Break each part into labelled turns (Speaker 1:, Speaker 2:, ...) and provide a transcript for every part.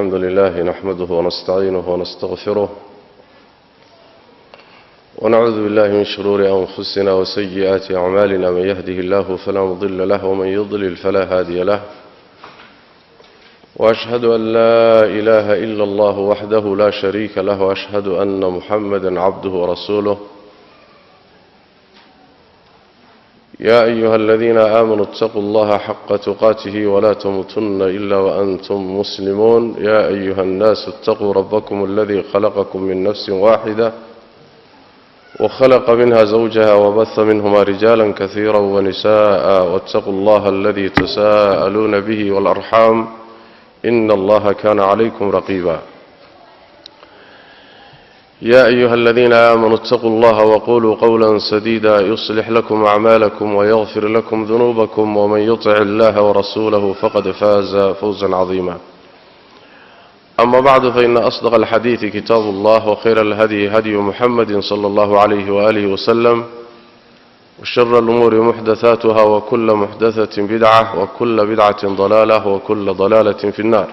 Speaker 1: الحمد لله نحمده ونستعينه ونستغفره ونعوذ بالله من شرور أنفسنا وسيئات أعمالنا من يهده الله فلا مضل له ومن يضلل فلا هادي له وأشهد أن لا إله إلا الله وحده لا شريك له وأشهد أن محمدا عبده ورسوله يا أيها الذين آمنوا اتقوا الله حق تقاته ولا تموتن إلا وأنتم مسلمون يا أيها الناس اتقوا ربكم الذي خلقكم من نفس واحدة وخلق منها زوجها وبث منهما رجالا كثيرا ونساء واتقوا الله الذي تساءلون به والأرحام إن الله كان عليكم رقيبا يا أيها الذين آمنوا اتقوا الله وقولوا قولا سديدا يصلح لكم أعمالكم ويغفر لكم ذنوبكم ومن يطع الله ورسوله فقد فاز فوزا عظيما أما بعد فإن أصدق الحديث كتاب الله وخير الهدي هدي محمد صلى الله عليه وآله وسلم وشر الأمور محدثاتها وكل محدثة بدعة وكل بدعة ضلالة وكل ضلالة في النار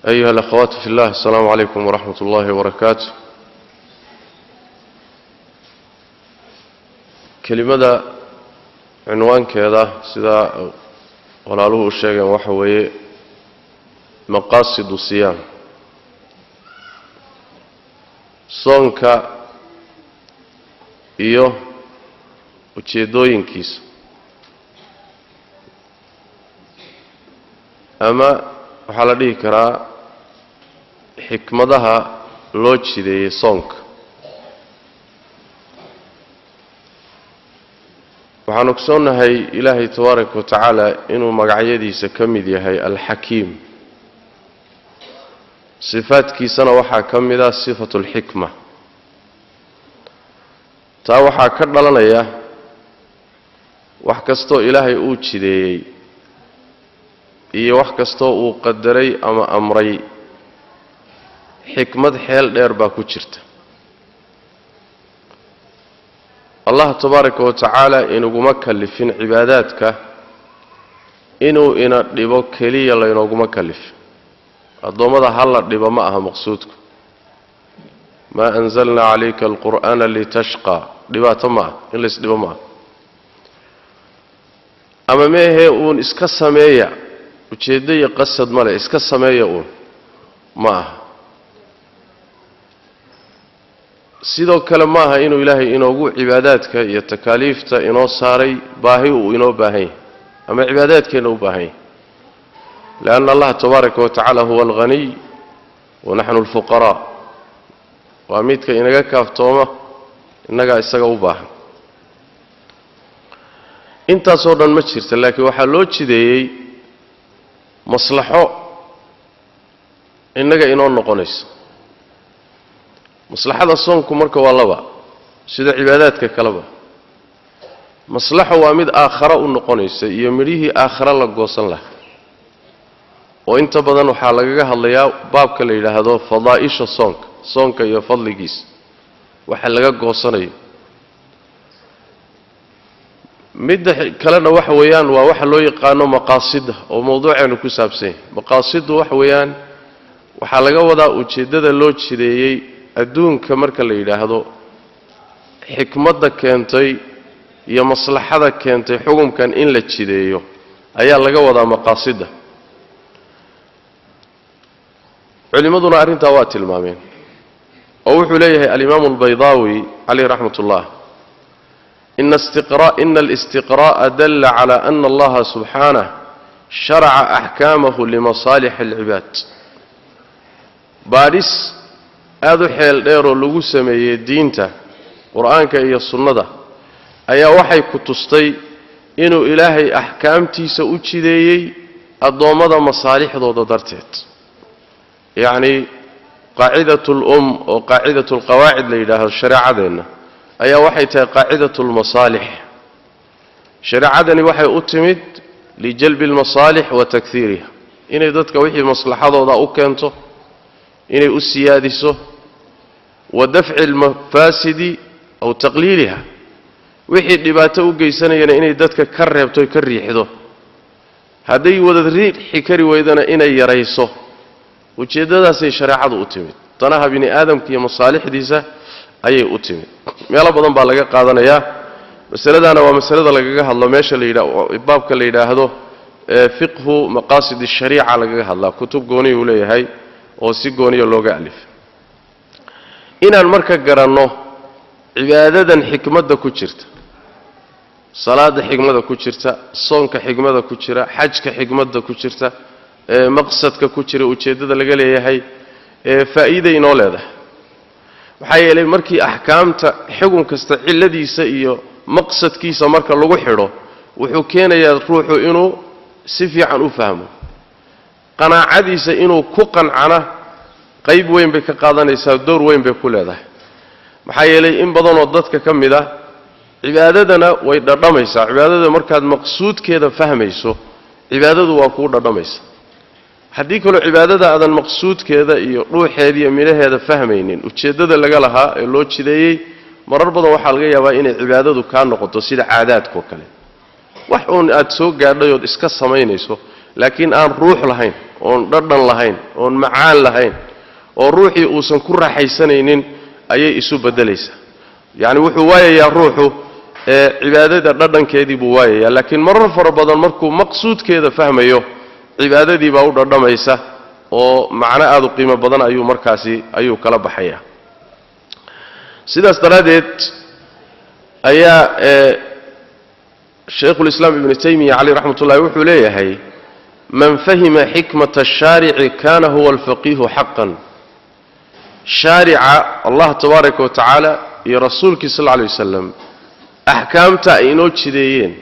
Speaker 1: أيها الأخوات في الله السلام عليكم ورحمة الله وبركاته كلمة عنوان كذا سيدا walaaluhu u sheegeen waxa weeye maqaasidu siyaam soonka iyo ujeedooyinkiisa ama waxaa la dhihi karaa xikmadaha loo jideeyey soonka waxaan ogsoonahay ilaahay tabaaraka wa tacaala inuu magacyadiisa ka mid yahay alxakiim sifaadkiisana waxaa ka mid ah sifatu alxikma taa waxaa ka dhalanaya wax kastoo ilaahay uu jideeyey iyo wax kastoo uu qadaray ama amray xikmad xeel dheer baa ku jirta allah tabaaraka wa tacaala inaguma kalifin cibaadaadka inuu ina dhibo keliya laynaguma kalifin addoommada hala dhibo ma aha maqsuudku maa anzalnaa calayka alqur'aana litashqaa dhibaato ma ah in laysdhibo ma aha ama meehee uun iska sameeya ujeeddo iyo qasad male iska sameeya uun ma aha sidoo kale ma aha inuu ilaahay inoogu cibaadaadka iyo takaaliifta inoo saaray baahi uu inoo baahan yahay ama cibaadaadkeena u baahan yahay lianna allaha tabaaraka wa tacaala huwa alghaniy wa naxnu alfuqaraa waa midka inaga kaaftooma innagaa isaga u baahan intaasoo dhan ma jirta laakiin waxaa loo jideeyey maslaxo innaga inoo noqonaysa maslaxada soonku marka waa laba sida cibaadaadka kaleba maslaxo waa mid aakhara u noqonaysa iyo midhihii aakhara la goosan lahaa oo inta badan waxaa lagaga hadlayaa baabka la yidhaahdo fadaa'isha soonka iyo fadligiisa waxa laga goosanayo midda kalena waxa weeyaan waa waxa loo yaqaano maqaasida oo mawduuceenu ku saabsan yahay maqaasidu waxa weeyaan waxaa laga wadaa ujeeddada loo jideeyey adduunka marka la yidhaahdo xikmadda keentay iyo maslaxada keentay xukunkan in la jideeyo ayaa laga wadaa maqaasida culimmaduna arrintaa waa tilmaameen oo wuxuu leeyahay alimaamu albaydaawi calayh raxmat ullah ina alistiqraa'a dalla cala ana allaha subxaanah sharaca axkaamahu limasaalixi alcibaad baadhis aad u xeel dheeroo lagu sameeyey diinta qur-aanka iyo sunnada ayaa waxay ku tustay inuu ilaahay axkaamtiisa u jideeyey addoommada masaalixdooda darteed yacnii qaacidatulum oo qaacidatulqawaacid la yidhaahdo shareecadeenna ayaa waxay tahay qaacidatulmasaalix shareecadani waxay u timid lijalbi almasaalix wa takhiiriha inay dadka wixii maslaxadooda u keento inay u siyaadiso wa dafci almafaasidi aw taqliiliha wixii dhibaato u geysanayana inay dadka ka reebto ka riixdo hadday wada riixi kari weydana inay yarayso ujeeddadaasay shareecadu u timid danaha bini aadamka iyo masaalixdiisa ayay u timid meelo badan baa laga qaadanayaa masaladaana waa masalada lagaga hadlo meesha la yidhaahdo baabka la yidhaahdo fiqhu maqaasid ash-shariica lagaga hadlaa kutub gooni uu leeyahay oo si gooniya looga alif inaan marka garanno cibaadadan xikmadda ku jirta salaada xikmadda ku jirta soonka xikmadda ku jira xajka xikmadda ku jirta maqsadka ku jira ujeedada laga leeyahay faa'iido inoo leedahay waxaa yeelay markii axkaamta xugun kasta cilladiisa iyo maqsadkiisa marka lagu xidho wuxuu keenayaa ruuxu inuu si fiican u fahmo qanaacadiisa inuu ku qancana qayb weyn bay ka qaadanaysaa door weyn bay ku leedahay maxaa yeelay in badanoo dadka ka mid ah cibaadadana way dhadhamaysaa cibaadada markaad maqsuudkeeda fahmayso cibaadadu waa kuu dhadhamaysa haddii kaloo cibaadada aadan maqsuudkeeda iyo dhuuxeeda iyo midhaheeda fahmaynin ujeeddada laga lahaa ee loo jideeyey marar badan waxaa laga yaabaa inay cibaadadu kaa noqoto sida caadaadkao kale wax uun aad soo gaadhay ood iska samaynayso laakiin aan ruux lahayn oon dhadhan lahayn oon macaan lahayn oo ruuxii uusan ku raaxaysanaynin ayay isu beddelaysaa yacni wuxuu waayayaa ruuxu cibaadada dhadhankeedii buu waayayaa laakiin marar fara badan markuu maqsuudkeeda fahmayo cibaadadii baa u dhadhamaysa oo macno aad u qiimo badan ayuu markaasi ayuu kala baxayaa sidaas daraaddeed ayaa shaykhulislaam ibnu taymiya caleyh raxmat ullahi wuxuu leeyahay man fahima xikmata ashaarici kana huwa alfaqiihu xaqan shaarica allah tabaaraka wa tacaala iyo rasuulkii sal alay wasalam axkaamta ay inoo jideeyeen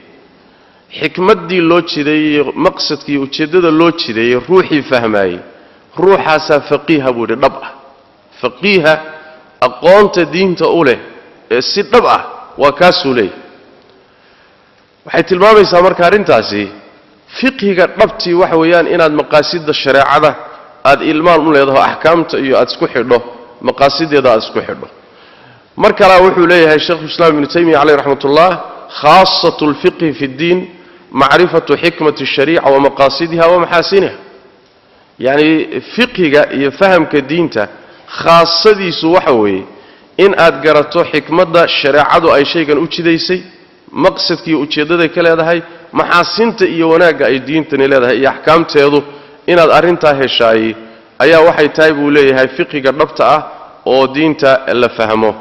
Speaker 1: xikmaddii loo jideeyey maqsadkii ujeeddada loo jideeyey ruuxii fahmaayey ruuxaasaa faqiiha buu yidhi dhab ah faqiiha aqoonta diinta u leh ee si dhab ah waa kaasuu leeyahy waxay tilmaamaysaa marka arrintaasi fiqhiga dhabtii waxa weeyaan inaad maqaasidda shareecada aad ilmaan u leedaho axkaamta iyo aad isku xidho maqaasideeda aad isku xidho mar kalea wuxuu leeyahay sheikhulislaam ibnu taymiya caleyh raxmatullah khaasatu lfiqhi fi ddiin macrifatu xikmati ashariica wa maqaasidiha wa maxaasiniha yacni fiqhiga iyo fahamka diinta khaasadiisu waxa weeye in aad garato xikmadda shareecadu ay shaygan u jidaysay maqsadkiiyo ujeeddaday ka leedahay maxaasinta iyo wanaagga ay diintani leedahay iyo axkaamteedu inaad arrintaa heshaayey ayaa waxay tahay buu leeyahay fiqhiga dhabta ah oo diinta la fahmo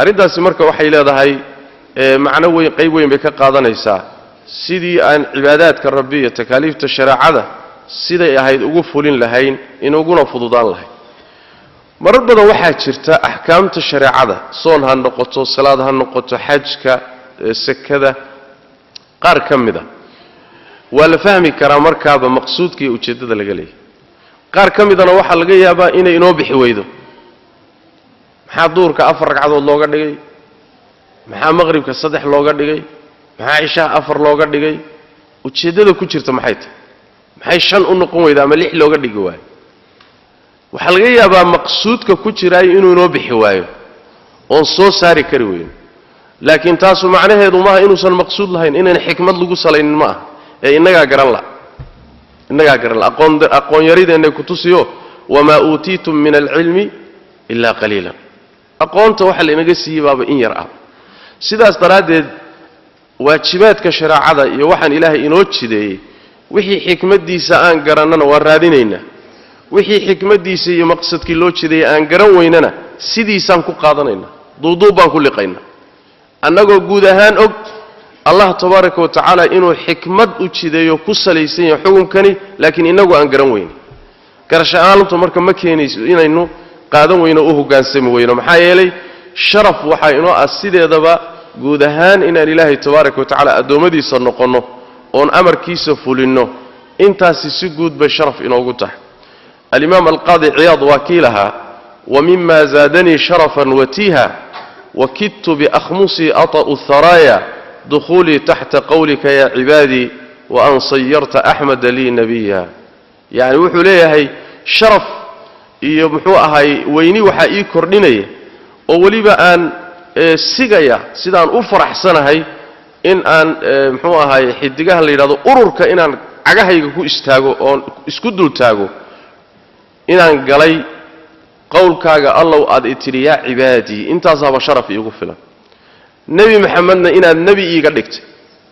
Speaker 1: arrintaasi marka waxay leedahay macno weyn qayb weyn bay ka qaadanaysaa sidii aan cibaadaadka rabbi iyo takaaliifta shareecada siday ahayd ugu fulin lahayn inuguna fududaan lahayn marar badan waxaa jirta axkaamta shareecada soon ha noqoto salaad ha noqoto xajka sakada qaar ka mida waa la fahmi karaa markaaba maqsuudka iyo ujeeddada laga leeyahay qaar ka midana waxaa laga yaabaa inay inoo bixi weydo maxaa duurka 4 ragcadood looga dhigay maxaa maqribka 3 looga dhigay maxaa cishaha 4 looga dhigay ujeeddada ku jirta maxay tahay maxay 5 u noqon weydaa ama 6 looga dhigi waayo waxaa laga yaabaa maqsuudka ku jiraay inuu inoo bixi waayo oon soo saari kari weyno laakiin taasu macnaheedu maaha inuusan maqsuud lahayn inaan xikmad lagu salaynin ma ah ee innagaa garan la aqoon yarideenay ku tusiyo wamaa uutiitum min alcilmi ilaa qaliilan aqoonta waxa laynaga siiyey baaba in yar ah sidaas daraaddeed waajibaadka shareecada iyo waxaan ilaahay inoo jideeyey wixii xikmaddiisa aan garannana waan raadinaynaa wixii xikmaddiisa iyo maqsadkii loo jideeyey aan garan weynana sidiisaan ku qaadanaynaa duuduub baan ku liqaynaa annagoo guud ahaan og allah tabaaraka wa tacaala inuu xikmad u jideeyo ku salaysan yahay xukunkani laakiin inagu aan garan weyno garasha'aantu marka ma keenayso inaynu qaadan weyno u hoggaansami weyno maxaa yeelay sharaf waxaa inoo ah sideedaba guud ahaan inaan ilaahay tabaaraka wa tacaala addoommadiisa noqonno oon amarkiisa fulinno intaasi si guud bay sharaf inoogu tahay alimaam alqaadi ciyaad waa kii lahaa wa mima zaadanii sharafan watiiha wakidtu biakhmusii ata'u haraaya dukhuulii taxta qawlika ya cibaadii wa an sayarta axmada lii nabiya yacni wuxuu leeyahay sharaf iyo muxuu ahay weyni waxaa ii kordhinaya oo weliba aan sigaya sidaan u faraxsanahay in aan muxuu ahay xidigahan la yidhahdo ururka inaan cagahayga ku istaago oo isku dul taago inaan galay qowlkaaga allow aad itiri yaa cibaadii intaasaba sharaf iigu filan nabi maxamedna inaad nabi iiga dhigtay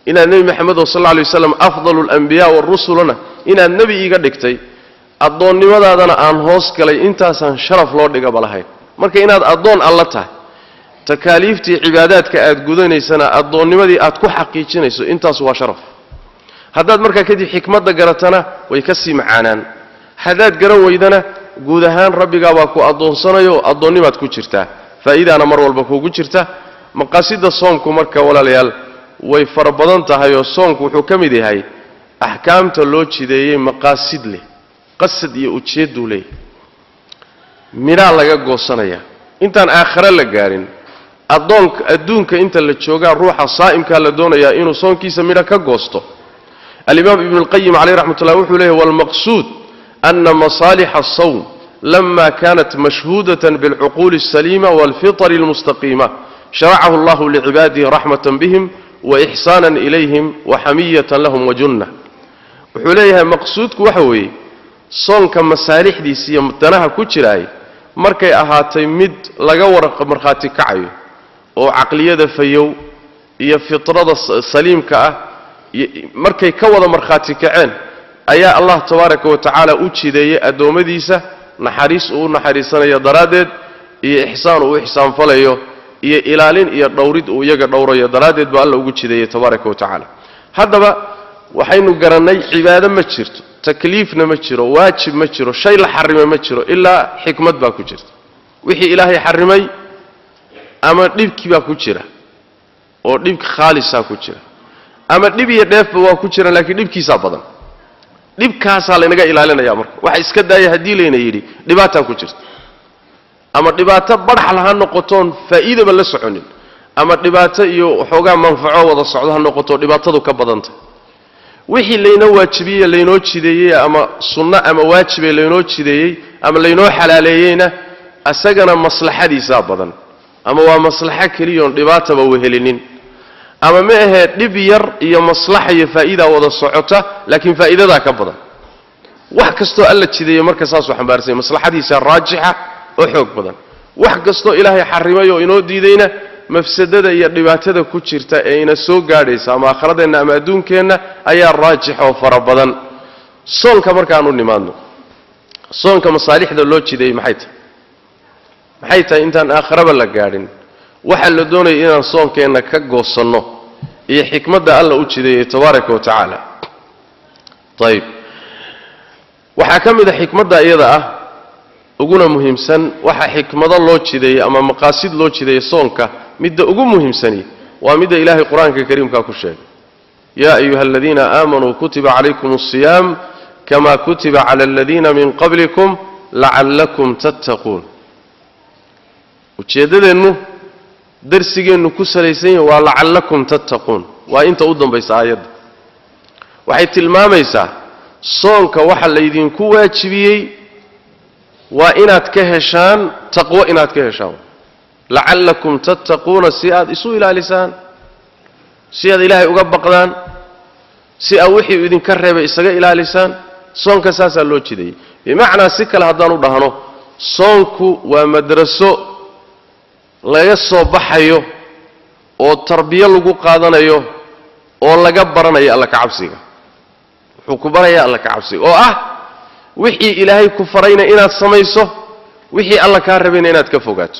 Speaker 1: inaad nabi maxamed sallallahu alayhi wasallam afdalul anbiya war rusulana inaad nabi iiga dhigtay addoonnimadaadana aan hoos galay intaasan sharaf loo dhiga balahayn marka inaad addoon alla tahay takaaliiftii cibaadaadka aad gudanaysana addoonnimadii aad ku xaqiijinayso intaas waa sharaf haddaad markaa kadib xikmadda garatana way ka sii macaanaan haddaad garan weydana guud ahaan rabbigaa baa ku addoonsanayo addoonnimaad ku jirtaa faa'iidaana mar walba kuugu jirta maqaasida soonku marka walaalayaal way fara badan tahay oo soonku wuxuu ka mid yahay axkaamta loo jideeyey maqaasid leh qasad iyo ujeedduu leeyahay midhaa laga goosanaya intaan aakhare la gaarin adduunka inta la joogaa ruuxa saa'imkaa la doonayaa inuu soonkiisa midha ka goosto alimaam ibnu alqayim caleyh raxmatullah wuxuu leeyahy walmaqsuud ana masaalixa asawm lama kanat mashhuudatan bilcuquuli alsaliima waalfitri almustaqiima sharacahu allahu licibaadihi raxmatan bihim waixsaanan ilayhim waxamiyatan lahum wajunna wuxuu leeyahay maqsuudku waxa weeye soonka masaalixdiisa iyo danaha ku jiraay markay ahaatay mid laga markhaati kacayo oo caqliyada fayow iyo fitrada saliimka ah markay ka wada markhaati kaceen ayaa allah tabaaraka wa tacaala u jideeyey addoommadiisa naxariis uu u naxariisanayo daraaddeed iyo ixsaan uu u ixsaanfalayo iyo ilaalin iyo dhowrid uu iyaga dhowrayo daraaddeed baa alla ugu jideeyey tabaaraka wa tacaala haddaba waxaynu garannay cibaado ma jirto takliifna ma jiro waajib ma jiro shay la xarimay ma jiro ilaa xikmad baa ku jirta wixii ilaahay xarimay ama dhibkii baa ku jira oo dhibka khaalisaa ku jira ama dhib iyo dheefba waa ku jiraan laakiin dhibkiisaa badan dhibkaasaa laynaga ilaalinaya marka waxa iska daaya haddii layna yidhi dhibaataa ku jirta ama dhibaato badhax laha noqotoon faa'iidaba la soconin ama dhibaato iyo waxoogaa manfaco wada socdo ha noqoto dhibaatadu ka badanta wixii laynoo waajibiyey laynoo jideeyey ama sunno ama waajibee laynoo jideeyey ama laynoo xalaaleeyeyna asagana maslaxadiisaa badan ama waa maslaxo keliyoon dhibaataba wehelinin ama ma ahee dhib yar iyo maslaxa iyo faa'iida wada socota laakiin faa'iidadaa ka badan wax kastoo alla jideeyo marka saasuu xambaarsan maslaxadiisa raajixa oo xoog badan wax kastoo ilaahay xarimay oo inoo diidayna mafsadada iyo dhibaatada ku jirta ee ina soo gaadhaysa ama aakhiradeenna ama adduunkeenna ayaa raajix oo fara badan soonka markaanu nimaadno soonka masaalixda loo jideeyey maxay tahay intaan aakhiraba la gaadhin waxaa la doonaya inaan soonkeenna ka goosanno iyo xikmadda alla u jideeyey tabaaraka wa tacaala ayib waxaa ka mid a xikmadda iyada ah uguna muhiimsan waxaa xikmado loo jideeyey ama maqaasid loo jideeyey soonka midda ugu muhiimsani waa midda ilaahay qur-aanka kariimkaa ku sheegay yaa ayuha aladiina aamanuu kutiba calaykum asiyaam kama kutiba cala aladiina min qablikum lacallakum tattaquun ujeeddadeennu darsigeennu ku salaysan yahay waa lacallakum tattaquun waa inta u dambaysa aayadda waxay tilmaamaysaa soonka waxa laydinku waajibiyey waa inaad ka heshaan taqwo inaad ka heshaan lacallakum tattaquuna si aad isu ilaalisaan si aad ilaahay uga baqdaan si aad wixii idinka reebay isaga ilaalisaan soonka saasaa loo jideeyey bimacnaa si kale haddaan u dhahno soonku waa madraso laga soo baxayo oo tarbiyo lagu qaadanayo oo laga baranayo alla ka cabsiga wuxuu ku barayaa alla ka cabsiga oo ah wixii ilaahay ku farayna inaad samayso wixii alla kaa rabayna inaad ka fogaato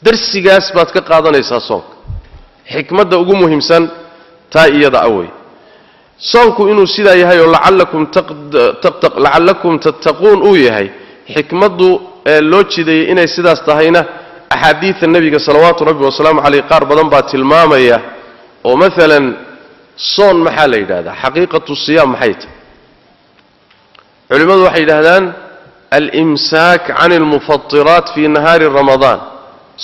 Speaker 1: darsigaas baad ka qaadanaysaa soonka xikmadda ugu muhiimsan taa iyada awey soonku inuu sidaa yahay oo lacallakum tattaquun uu yahay xikmaddu loo jideeyey inay sidaas tahayna axaadiida nebiga salawaatu rabbi wasalaamu caleyh qaar badan baa tilmaamaya oo maalan soon maxaa la yidhahdaa xaqiiqatu siyaam maxay tahay culimmadu waxay yidhahdaan alimsaak can almufatiraat fii nahaari ramadaan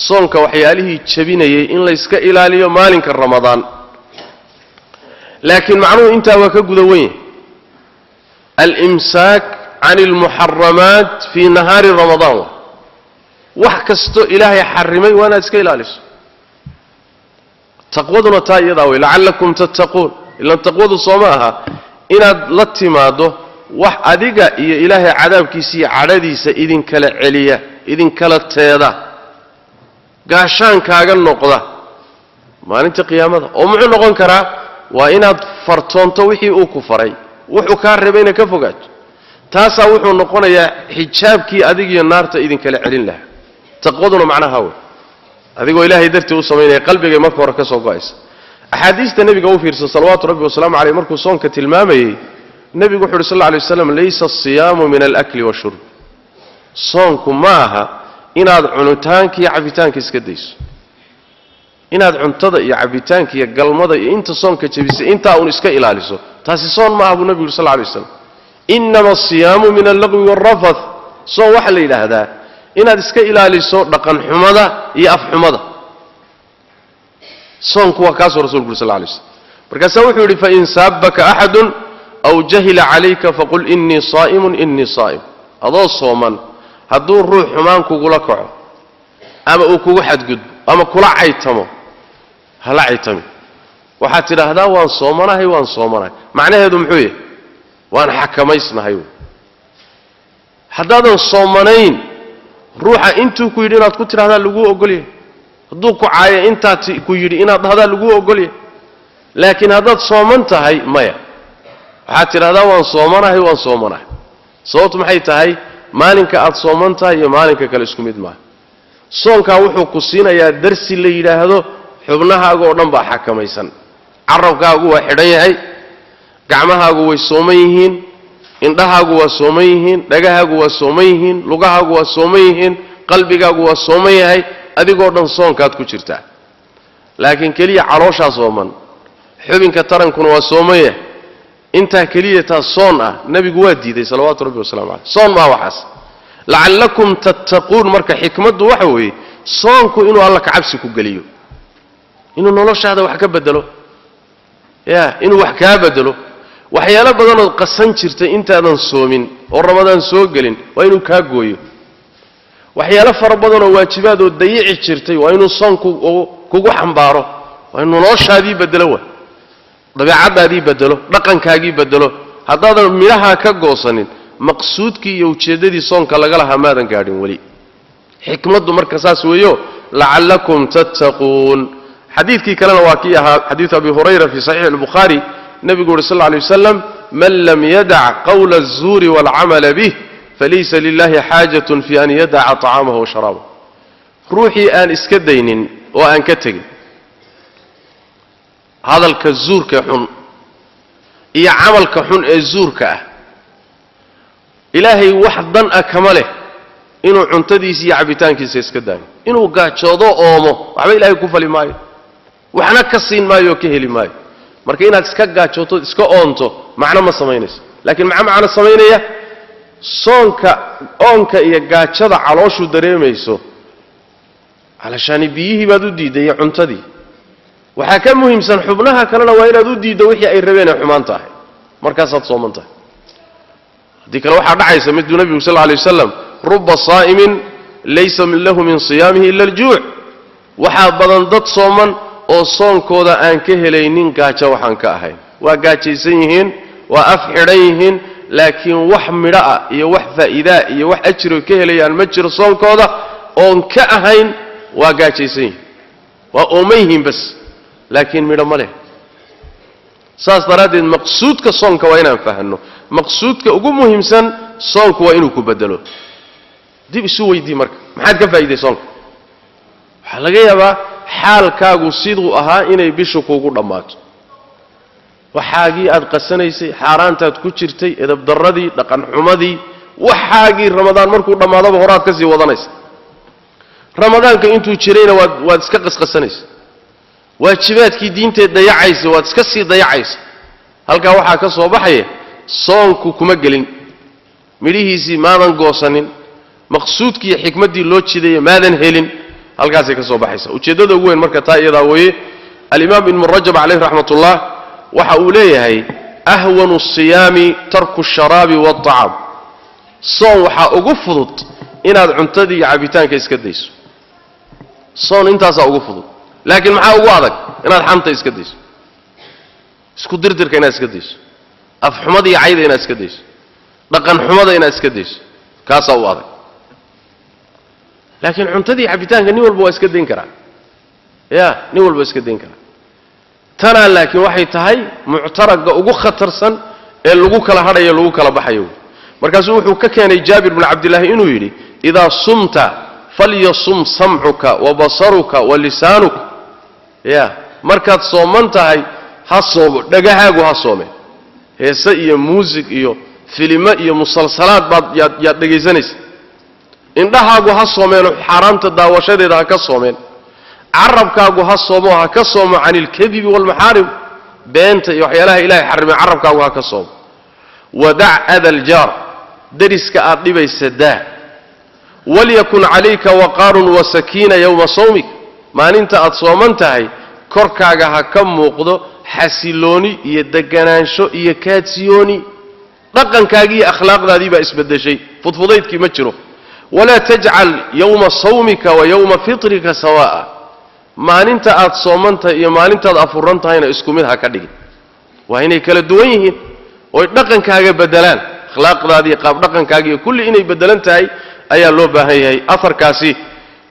Speaker 1: soonka waxyaalihii jabinayay in layska ilaaliyo maalinka ramadaan laakiin macnuhu intaa waa ka guda wen yahay alimsaak can almuxaramaat fii nahaari ramadaan wax kastoo ilaahay xarimay waa inaad iska ilaaliso taqwaduna taa iyadaa wey lacallakum tattaquun ilan taqwadu sooma aha inaad la timaado wax adiga iyo ilaahay cadaabkiisa iyo cadhadiisa idinkala celiya idinkala teeda gaashaankaaga noqda maalinta qiyaamada oo muxuu noqon karaa waa inaad fartoonto wixii uu ku faray wuxuu kaa reebayna ka fogaato taasaa wuxuu noqonayaa xijaabkii adigiyo naarta idinkala celin lahaa taqwaduna macnaha wey adigoo ilaahay dartii u samaynaya qalbigay marka hore ka soo go'aysa axaadiista nebiga u fiirsan salawaatu rabbi wasalaamu caleyh markuu soonka tilmaamayey nebigu wuxu uhi sal lla lay waslam laysa asiyaamu min alakli washurb soonku ma aha inaad cunitaanka iyo cabitaanka iska dayso inaad cuntada iyo cabitaanka iyo galmada iyo inta soonka jabisay intaa uun iska ilaaliso taasi soon ma aha buu nebigu yuri sal lla lay waslam inama asiyaamu min allagwi waalrafath soon waxaa la yidhaahdaa inaad iska ilaaliso dhaqan xumada iyo af xumada soonku waa kaasuu rasulku yuri sal lla lay waslam markaasaa wuxuu yidhi fain saabaka axadun aw jahila calayka faqul innii saa'imun innii saa'im adoo sooman hadduu ruux xumaan kugula kaco ama uu kugu xadgudbo ama kula caytamo hala caytami waxaad tidhaahdaa waan soomanahay macnaheedu muxuu yahay waan xakamaysnahay haddaadan soomanayn ruuxa intuu ku yidhi inaad ku tidhahdaa laguu ogolyahay hadduu ku caayo intaad ku yidhi inaad dhahdaa laguu ogolyahay laakiin haddaad sooman tahay maya waxaad tidhahdaa waan soomanahay sababtu maxay tahay maalinka aad sooman tahay iyo maalinka kale isku mid maaha soonkaa wuxuu ku siinayaa darsi la yidhaahdo xubnahaaga oo dhan baa xakamaysan carabkaagu waa xidhan yahay gacmahaagu way sooman yihiin indhahaagu waa sooman yihiin dhagahaagu waa sooman yihiin lugahaagu waa sooman yihiin qalbigaagu waa sooman yahay adigoo dhan soonkaad ku jirtaa laakiin keliya calooshaa sooman xubinka tarankuna waa sooman yahay intaa keliya taa soon ah nebigu waa diiday salawaatu rabbi wasalamu caleyh soon maa waxaas lacallakum tattaquun marka xikmaddu waxa weeye soonku inuu alla ka cabsi ku geliyo inuu noloshaada wax ka bedelo inuu wax kaa bedelo waxyaalo badanood qasan jirtay intaadan soomin oo ramadaan soo gelin waa inuu kaa gooyo waxyaalo fara badanoo waajibaadoo dayici jirtay waa inuu soonku kugu xambaaro waa inuu noloshaadii bedelo wa dabeecadaadii bedelo dhaqankaagii bedelo haddaadan midhahaa ka goosanin maqsuudkii iyo ujeeddadii soonka laga lahaa maadan gaadhin weli xikmaddu marka saas weeyo lacallakum tattaquun xadiidkii kalena waa kii ahaa xadiidu abi hurayra fii saxiixi albukhaari nebigu uhi sal lla lay wasalam man lam yadac qawla aلzuuri waalcamala bih falaysa lilahi xaajatun fi an yadaca طacaamahu washaraabahu ruuxii aan iska daynin oo aan ka tegin hadalka zuurka xun iyo camalka xun ee zuurka ah ilaahay wax dan ah kama leh inuu cuntadiisa iyo cabitaankiisa iska daayo inuu gaajoodo oomo waxba ilaahay ku fali maayo waxna ka siin maayo oo ka heli maayo marka inaad iska gaajooto iska oonto macno ma samaynayso laakiin macno samaynaya soonka oonka iyo gaajada calooshu dareemayso calashaani biyihii baad u diiday iyo cuntadii waxaa ka muhiimsan xubnaha kalena waa inaad u diiddo wixii ay rabeen ay xumaan tahay markaasaad sooman tahay haddii kale waxaa dhacaysa miduu nebigu sal lla lay wasalam ruba saa'imin laysa lahu min siyaamihi ila aljuuc waxaa badan dad sooman oo soonkooda aan ka helaynin gaajo waxaan ka ahayn waa gaajaysan yihiin waa af xidhan yihiin laakiin wax midho ah iyo wax faa'iidaa iyo wax ajiro ka helayaan ma jiro soonkooda oon ka ahayn waa gaajaysan yihiin waa ooman yihiin bas laakiin midho ma leh saas daraaddeed maqsuudka soonka waa inaan fahanno maqsuudka ugu muhiimsan soonku waa inuu ku bedelo dib isu weydii marka maxaad ka faa'iiday soonka waxaa laga yaabaa xaalkaagu siduu ahaa inay bishu kuugu dhammaato waxaagii aad qasanaysay xaaraantaad ku jirtay edabdarradii dhaqanxumadii waxaagii ramadaan markuu dhammaadaba horaad ka sii wadanaysa ramadaanka intuu jirayna waad iska qasqasanaysa waajibaadkii diinteed dayacaysa waad iska sii dayacaysa halkaa waxaa ka soo baxaya soonku kuma gelin midhihiisii maadan goosanin maqsuudkii iyo xikmaddii loo jidaya maadan helin halkaasay ka soo baxaysa ujeeddada ugu weyn marka taa iyadaa weeye alimaam ibnu rajab calayh raxmatullah waxa uu leeyahay ahwanu asiyaami tarku asharaabi waاlطacaam soon waxaa ugu fudud inaad cuntadii iyo cabitaanka iska dayso soon intaasaa ugu fudud laakiin maxaa ugu adag inaad xanta iska dayso isku dirdirka inaad iska dayso afxumada iyo cayda inaad iska dayso dhaqan xumada inaad iska dayso kaasaa u adag laakiin cuntadii cabitaanka nin walba waa iska dayn karaa ya nin walba iska dayn karaa tanaa laakiin waxay tahay muctaraga ugu khatarsan ee lagu kala hadhayo lagu kala baxayo markaasuu wuxuu ka keenay jaabir bin cabdillaahi inuu yidhi idaa sumta falyasum samcuka wa basaruka wa lisaanuka ya markaad sooman tahay ha soomo dhagahaagu ha soomeen heese iyo muusig iyo filimo iyo musalsalaad baad yaad dhegaysanaysa indhahaagu ha soomeenoo xaaraamta daawashadeeda ha ka soomeen carabkaagu ha soomo ha ka soomo can ilkadibi waalmaxaarim beenta iyo waxyaalaha ilaahay xarimay carabkaagu ha ka soomo wadac ada aljaar dariska aad dhibaysa daa walyakun calayka waqaarun wasakiina yowma sawmik maalinta aad sooman tahay korkaaga ha ka muuqdo xasilooni iyo deganaansho iyo kaadsiyooni dhaqankaagii iyo akhlaaqdaadii baa isbedeshay fudfudaydkii ma jiro walaa tajcal yowma sawmika wa yowma fitrika sawaa'a maalinta aad soomantahay iyo maalintaad afuran tahayna isku mid ha ka dhigin waa inay kala duwan yihiin oy dhaqankaaga bedelaan akhlaaqdaadii qaab dhaqankaaga iyo kulli inay bedelan tahay ayaa loo baahan yahay afarkaasi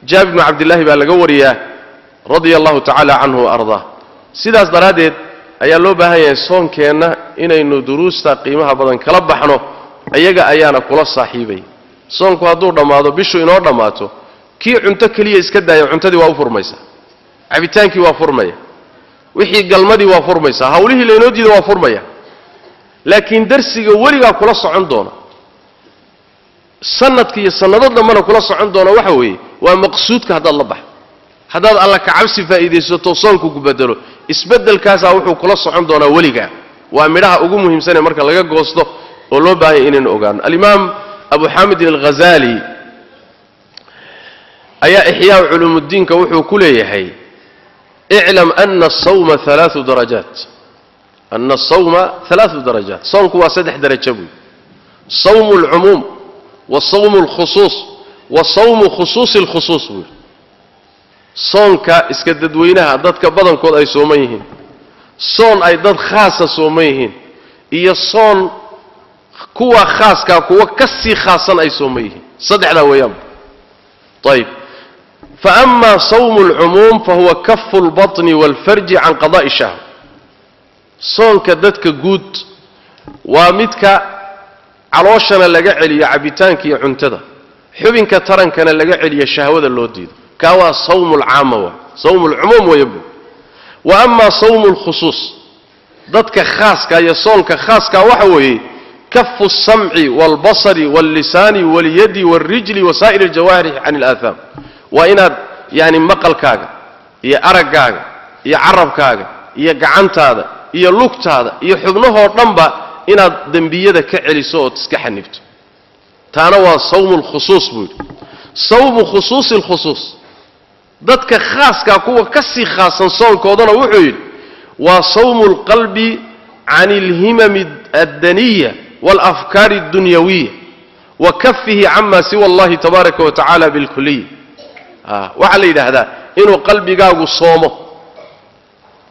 Speaker 1: jaabir bnu cabdillaahi baa laga wariyaa radia allahu tacaala canhu wa ardaa sidaas daraaddeed ayaa loo baahan yahay soonkeenna inaynu duruusta qiimaha badan kala baxno iyaga ayaana kula saaxiibay soonku hadduu dhammaado bishu inoo dhammaato kii cunto keliya iska daaya cuntadii waa u furmaysaa cabitaankii waa furmaya wixii galmadii waa furmaysaa hawlihii laynoo diida waa furmaya laakiin darsiga weligaa kula socon doona sanadka iyo sannado dambana kula socon doona waxa weeye waa maqsuudka haddaad la baxdo haddaad alla ka cabsi faa'iidaysato soonku ku bedelo isbeddelkaasaa wuxuu kula socon doonaa weligaa waa midhaha ugu muhiimsanee marka laga goosto oo loo baahanya inaynu ogaano alimaam abu xaamidin alghazaali ayaa ixyaa culuumuddiinka wuxuu ku leeyahay iclam ana asawma alaau darajaat ana asawma alaau darajaat soonku waa saddex darajo buy sawmu alcumuum wa sawmu alkhusuus wa sawmu khusuusi alkhusuus buy soonka iska dadweynaha dadka badankood ay sooman yihiin soon ay dad khaasa sooman yihiin iyo soon kuwa khaaskaa kuwa ka sii khaasan ay sooman yihiin saddexdaa weeyaan ayib faama sawmu alcumuum fahuwa kafu lbaطni waalfarji can qada'i shahwa soonka dadka guud waa midka calooshana laga celiyo cabitaanka iyo cuntada xubinka tarankana laga celiyo shahwada loo diido kaa waa sawmu alcaama waa sawmu alcumuum weeyabu wa ama sawmu alkhusuus dadka khaaska iyo soonka khaaska waxa weeye kafu alsamci waalbasari waallisaani walyadi waalrijli wasaa'ir aljawaarix can alaahaam waa inaad yani maqalkaaga iyo araggaaga iyo carabkaaga iyo gacantaada iyo lugtaada iyo xubnahoo dhanba inaad dembiyada ka celiso ood iska xanibto taana waa sawmu alkhusuus buu yidhi sawmu khusuusi alkhusuus dadka khaaskaa kuwa ka sii khaasan soonkoodana wuxuu yidhi waa sawmu alqalbi can alhimami addaniya waalafkaari addunyawiya wa kafihi cama siwa allahi tabaaraka wa tacaala bilkuliya waxaa la yidhaahdaa inuu qalbigaagu soomo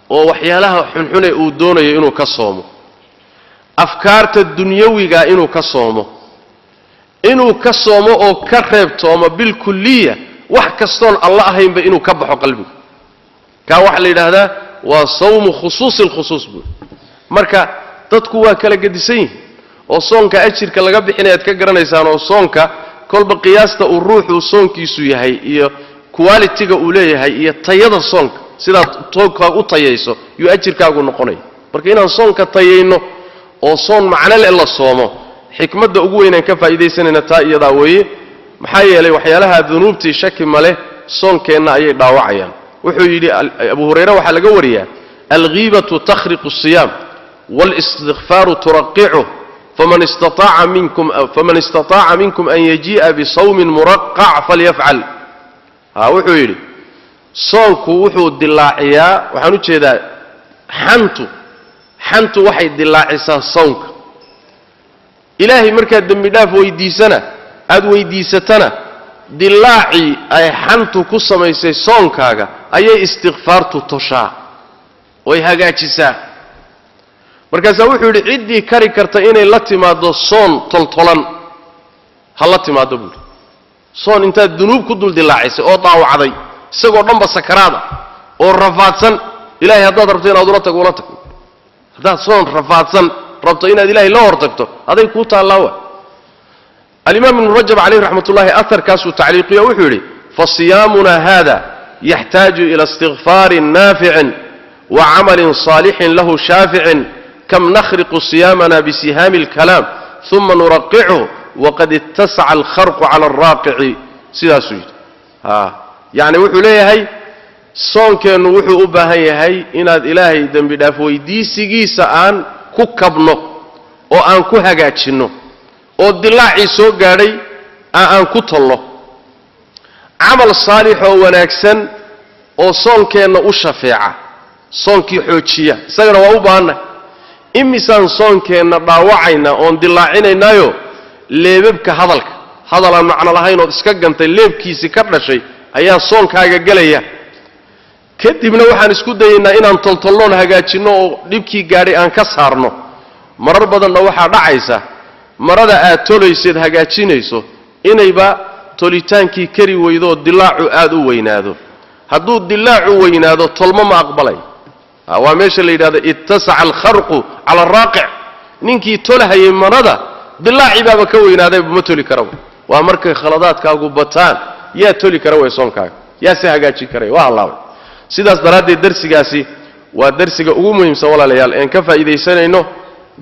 Speaker 1: oo waxyaalaha xunxune uu doonayo inuu ka soomo afkaarta dunyawiga inuu ka soomo inuu ka soomo oo ka reebtoomo bilkuliya wax kastoon alla ahaynba inuu ka baxo qalbigu kaa waxaa la yidhaahdaa waa sawmu khusuusi alkhusuus buui marka dadku waa kala gedisan yihin oo soonka ajirka laga bixinayaad ka garanaysaan oo soonka kolba qiyaasta uu ruuxuu soonkiisu yahay iyo qualitiga uu leeyahay iyo tayada soonka sidaad toonkaa u tayayso yuu ajirkaagu noqonaya marka inaan soonka tayayno oo soon macno le la soomo xikmadda ugu weynaan ka faa'iidaysanayna taa iyadaa weeye maxaa yeelay waxyaalaha dunuubtii shaki ma leh soonkeenna ayay dhaawacayaan wuxuu yidhi abu hurayre waxaa laga wariyaa alghiibatu takhriqu asiyaam walistikfaaru turaqicuh faman istataaca minkum an yajii'a bisawmin muraqac falyafcal wuxuu yidhi soonku wuxuu dilaaciyaa waxaan u jeedaa xantu waxay dilaacisaa soonka ilaahay markaad dembi dhaaf aad weydiisatana dilaacii ay xantu ku samaysay soonkaaga ayay istikfaartu toshaa oy hagaajisaa markaasaa wuxuu yidhi ciddii kari karta inay la timaado soon toltolan ha la timaado buuri soon intaad dunuub ku dul dilaacisay oo daawacday isagoo dhanba sakaraada oo rafaadsan ilaahay haddaad rabto inaad ula tag haddaad soon rafaadsan rabto inaad ilaahay la hortagto aday kuu taallaawa alimaam ibnu rajab calayhi raxmatullaahi aharkaasuu tacliiqiyo wuxuu yidhi fasiyaamuna hada yaxtaaju ila istikfaarin naaficin wa camalin saalixin lahu shaaficin kam nakhriqu siyaamana bisihaami alkalaam uma nuraqichu waqad ittasaca alkharqu cala alraaqici sidaasuu yidhi yacni wuxuu leeyahay soonkeennu wuxuu u baahan yahay inaad ilaahay dembi dhaaf weydiisigiisa aan ku kabno oo aan ku hagaajinno oo dilaacii soo gaadhay aan ku tolno camal saalix oo wanaagsan oo soonkeenna u shafeeca soonkii xoojiya isagana waa u baahannahay imisaan soonkeenna dhaawacayna oon dilaacinaynaayo leebabka hadal aan macno lahayn ood iska gantay leebkiisii ka dhashay ayaa soonkaaga gelaya kadibna waxaan isku dayaynaa inaan toltolnoon hagaajinno oo dhibkii gaadhay aan ka saarno marar badanna waxaa dhacaysa marada aad tolayseed hagaajinayso inayba tolitaankii kari weydooo dilaacu aad u weynaado hadduu dilaacu weynaado tolmo ma aqbalay waa meesha la yidhahdo ittasaca alkharqu cala alraaqic ninkii tolahayay marada dilaacii baaba ka weynaadayba ma toli karaba waa markay khaladaadkaagu bataan yaa toli kara way soonkaaga yaa se hagaajin karaya waa hallaabay sidaas daraaddeed darsigaasi waa darsiga ugu muhiimsan walaalayaal een ka faa'iidaysanayno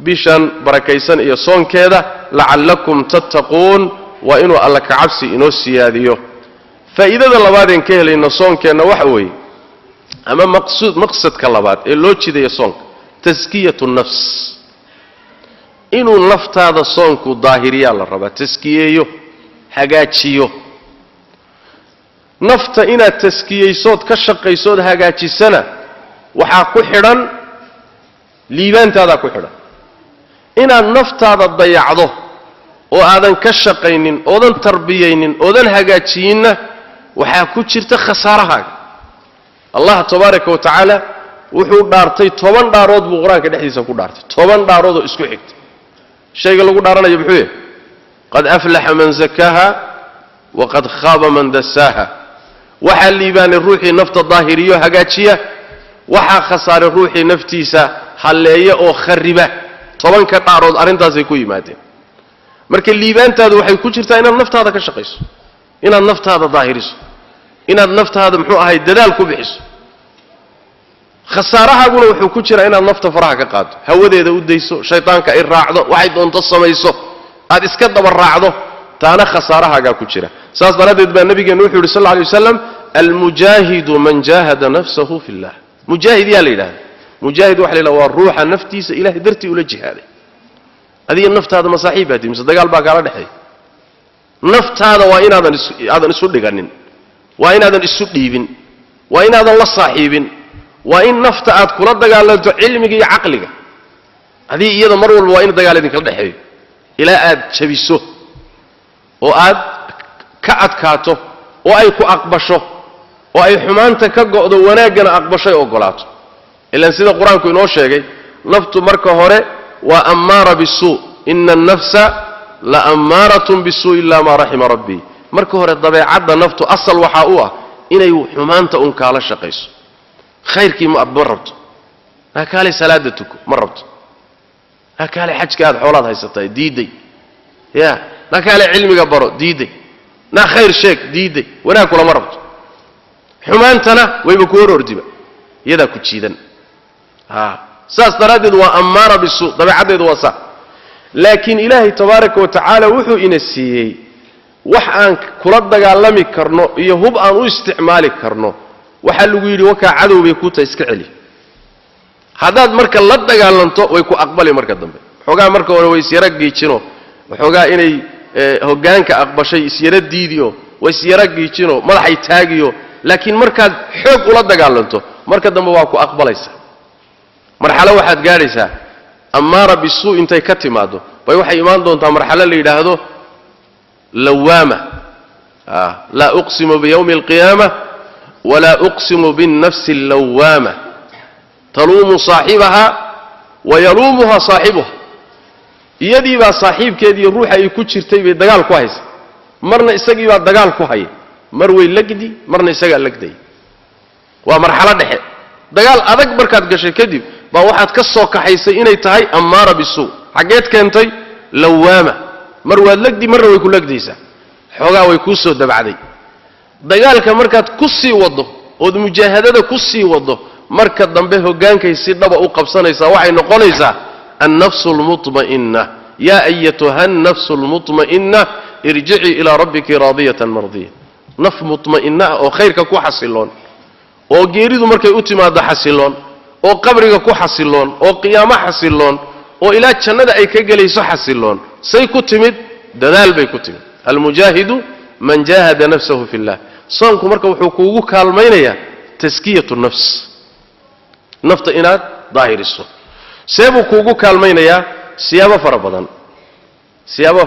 Speaker 1: bishan barakaysan iyo soonkeeda lacallakum tattaquun waa inuu alla ka cabsi inoo siyaadiyo faa'iidada labaadeen ka helayno soonkeenna waxa weeye ama maqsadka labaad ee loo jidayo soonka taskiyatu nafs inuu naftaada soonku daahiriyaa la rabaa taskiyeeyo hagaajiyo nafta inaad taskiyeysood ka shaqaysood hagaajisana waxaa ku xidhan liibaantaadaa ku xidhan inaad naftaada dayacdo oo aadan ka shaqaynin oodan tarbiyaynin oodan hagaajiyinna waxaa ku jirta khasaarahaaga allah tabaaraka wa tacaala wuxuu dhaartay 10 dhaarood buu qur-aanka dhexdiisa ku dhaartay 10 dhaarood oo isku xigta shayga lagu dhaaranayo muxuu yahay qad aflaxa man zakaaha waqad khaaba man dasaaha waxaa liibaanay ruuxii nafta daahiriyo hagaajiya waxaa khasaaray ruuxii naftiisa halleeya oo khariba 10 ka dhaarood arrintaasay ku yimaadeen marka liibaantaadu waxay ku jirtaa inaad naftaada ka shaqayso inaad naftaada daahiriso inaad naftaada muxuu ahay dadaal ku bixiso khasaarahaaguna wuxuu ku jiraa inaad nafta faraha ka qaado hawadeeda u dayso shaytaanka ay raacdo waxay doonto samayso aad iska daba raacdo taana khasaarahaagaa ku jira saas daraaddeed baa nabigeenu wuxuu yidhi sal lla alay wasalam almujaahidu man jaahada nafsahu fi llah mujaahid yaa la yidhahda mujaahid waxa la yidhahda waa ruuxa naftiisa ilahay dartii ula jihaaday adiga naftaada masaaxiib baad mise dagaal baa kaala dhexeeya naftaada waa inaadan isu dhiganin waa inaadan isu dhiibin waa inaadan la saaxiibin waa in nafta aad kula dagaalanto cilmiga iyo caqliga adii iyada mar walba waa in dagaal idinkala dhexeeyo ilaa aad jabiso oo aad ka adkaato oo ay ku aqbasho oo ay xumaanta ka go'do wanaaggana aqbashay ogolaato ilaan sida qur-aanku inoo sheegay naftu marka hore waa ammaara bisuu ina annafsa la ammaaratun bisuu ilaa maa raxima rabbii marka hore dabeecadda naftu asal waxaa u ah inay xumaanta un kaala shaqayso khayrkii ma rabto maa kaalay salaada tuko ma rabto maa kaalay xajka aad xoolaad haysatay diiday ya maa kaalay cilmiga baro diiday naa khayr sheeg diiday wanaag kulama rabto xumaantana wayba ku hor ordiba iyadaa ku jiidan saas daraaddeed waa ammaara bisuu dabeecaddeedu waa saa laakiin ilaahay tabaaraka wa tacaala wuxuu ina siiyey wax aan kula dagaalami karno iyo hub aan u isticmaali karno waxaa lagu yidhi wakaa cadow bay ku tahay iska celi haddaad marka la dagaalanto way ku aqbali marka dambe waxoogaa marka hore way isyara giijino waxoogaa inay hoggaanka aqbashay isyara diidiyo way isyara giijino madaxay taagiyo laakiin markaad xoog ula dagaalanto marka dambe waa ku aqbalaysa marxalo waxaad gaadhaysaa ammaara bisuu intay ka timaado bay waxay imaan doontaa marxalo la yidhaahdo lawaama laa uqsimu biyawmi alqiyaama walaa uqsimu binnafsi allawaama taluumu saaxibaha wayaluumuha saaxibuha iyadii baa saaxiibkeedii ruuxa ay ku jirtay bay dagaal ku haysa marna isagii baa dagaal ku haya mar way lagdi marna isagaa lagday waa marxalad dhexe dagaal adag markaad gashay kadib baa waxaad ka soo kaxaysay inay tahay ammaara bisuu xageed keentay lawaama mar waad lagdi marna way ku lagdaysaa xoogaa way kuu soo dabacday dagaalka markaad ku sii wado ood mujaahadada ku sii wado marka dambe hogaankay si dhaba u qabsanaysaa waxay noqonaysaa annafsu almutma'inna yaa ayatuha annafsu almutma'inna irjici ilaa rabbiki raadiyatan mardiya naf mutma'inna oo khayrka ku xasiloon oo geeridu markay u timaado xasiloon oo qabriga ku xasiloon oo qiyaamo xasiloon oo ilaa jannada ay ka gelayso xasiloon say ku timid dadaal bay ku timid almujaahidu man jaahada nafsahu fi llah soonku marka wuxuu kuugu kaalmaynayaa taskiyatu nafs nafta inaad daahiriso seebuu kuugu kaalmaynayaa siyaabo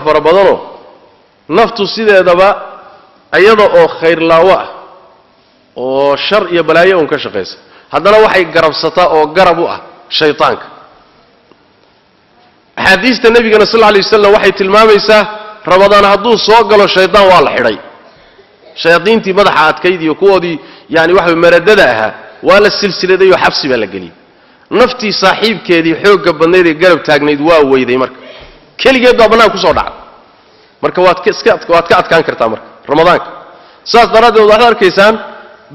Speaker 1: fara badanoo naftu sideedaba ayada oo khayrlaawo ah oo shar iyo balaayo un ka shaqaysa haddana waxay garabsataa oo garab u ah shaytaanka axaadiista nebigana sal lla alay wasalam waxay tilmaamaysaa ramadaan hadduu soo galo shaytaan waa la xidhay shayaadiintii madaxa adkayd iyo kuwoodii yani waxa maradada ahaa waa la silsiladay oo xabsi baa la geliyey naftii saaxiibkeedii xoogga badnayd ee garab taagnayd waa weyday marka keligeed baa bannaan kusoo dhacday marka waad ka adkaan kartaa marka ramadaanka saas daraaddeed waxaad arkaysaan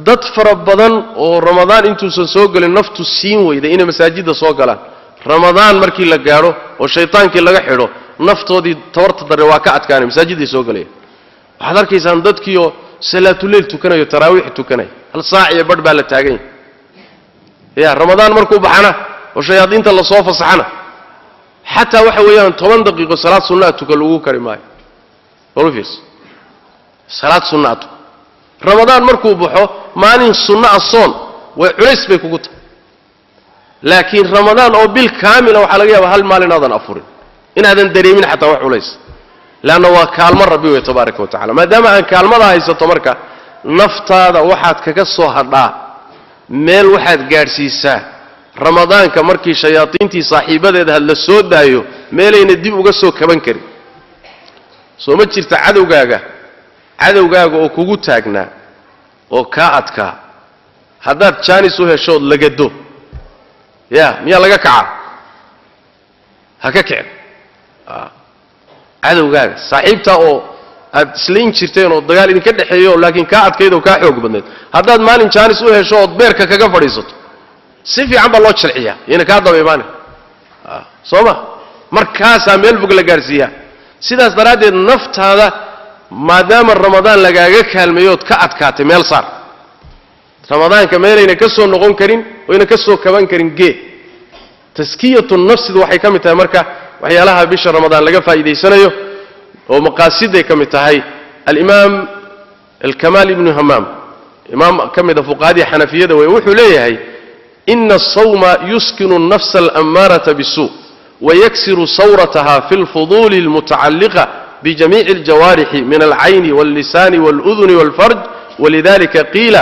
Speaker 1: dad fara badan oo ramadaan intuusan soo gelin naftu siin weyday inay masaajidda soo galaan ramadaan markii la gaadho oo shaytaankii laga xidho naftoodii tabarta darre waa ka adkaanay masaajidday soo galayaan waxaad arkaysaan dadkiioo salaatuleyl tukanayo taraawiix tukanaya hal saac iyo badh baa la taagan yahay ya ramadaan markuu baxana oo shayaadiinta lasoo fasaxana xataa waxa weeyaan 10 daqiiqo salaad sunnaa tuka lagu kari maayo walfiis salaad sunnaa ramadaan markuu baxo maalin sunnaa soon way culays bay kugu tahay laakiin ramadaan oo bil kaamila waxa laga yaabaa hal maalin aadan afurin inaadan dareemin xataa wax culays laana waa kaalmo rabbi way tabaaraka wa tacaala maadaama aan kaalmada haysato marka naftaada waxaad kaga soo hadhaa meel waxaad gaadhsiisaa ramadaanka markii shayaadiintii saaxiibadeeda had la soo daayo meelayna dib uga soo kaban karin soo ma jirta cadowgaaga oo kugu taagnaa oo kaa adkaa haddaad jaanis u heshood lagado ya miyaa laga kacaa ha ka kicin cadowgaaga saaxiibtaa oo aad islayn jirteen oo dagaal idinka dhexeeyo laakiin kaa adkayd oo kaa xoog badnayd haddaad maalin jaanis u hesho ood beerka kaga fadhiisato si fiican baa loo jalciyaa ina kaa daba imaane soo ma markaasaa meel fog la gaadhsiiyaa sidaas daraaddeed naftaada maadaama ramadaan lagaaga kaalmeeyood ka adkaatay meel saar ramadaanka meelayna ka soo noqon karin oyna ka soo kaban karin gee taskiyatu nafsidu waxay ka mid tahay marka waxyaalaha bisha ramadaan laga faa'iidaysanayo oo maqaasiday ka mid tahay alimaam alkamaal ibnu hamaam imaam ka mid a fuqahadii xanafiyada wey wuxuu leeyahay ina asawma yuskinu nafsa alammaarata bisuu wayaksiru sawrataha fi lfuduuli almutacalliqa bijamiici aljawaarixi min alcayni wallisaani waluduni walfarj walidalika qiila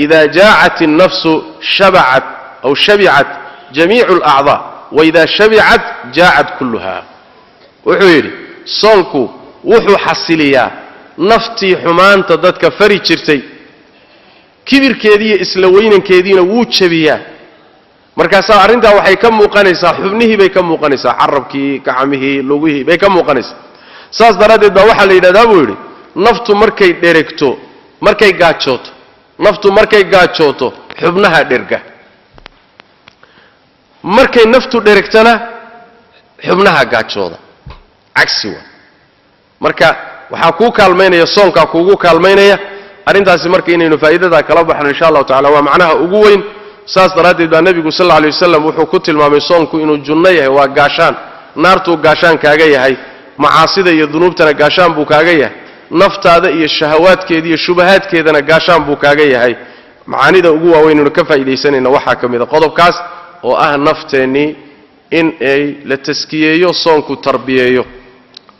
Speaker 1: ida jaacat الnafsu shabacat aw shabicat jamiicu alacdaa waida shabicat jaacat kulluha wuxuu yidhi soonku wuxuu xasiliyaa naftii xumaanta dadka fari jirtay kibirkeediiyo isla weynankeediina wuu jabiyaa markaasaa arrintaa waxay ka muuqanaysaa xubnihii bay ka muuqanaysaa carabkii gacmihii lugihii bay ka muuqanaysaa saas daraaddeed baa waxaa la yidhahdaa buu yidhi naftu markay dheregto naftu markay gaajooto xubnaha dherga markay naftu dheregtana xubnaha gaajooda cagsi waa marka waxaa kuu kaalmaynaya soonkaa kuugu kaalmaynaya arrintaasi marka inaynu faa'iidadaa kala baxno insha allahu tacala waa macnaha ugu weyn saas daraaddeed baa nebigu sal alla alay wasalam wuxuu ku tilmaamay soonku inuu junno yahay waa gaashaan naartuu gaashaan kaaga yahay macaasida iyo dunuubtana gaashaan buu kaaga yahay naftaada iyo shahawaadkeeda iyo shubahaadkeedana gaashaan buu kaaga yahay macaanida ugu waaweynaynu ka faa'iidaysanayna waxaa ka mid a qodobkaas oo ah nafteennii in ay la taskiyeeyo soonku tarbiyeeyo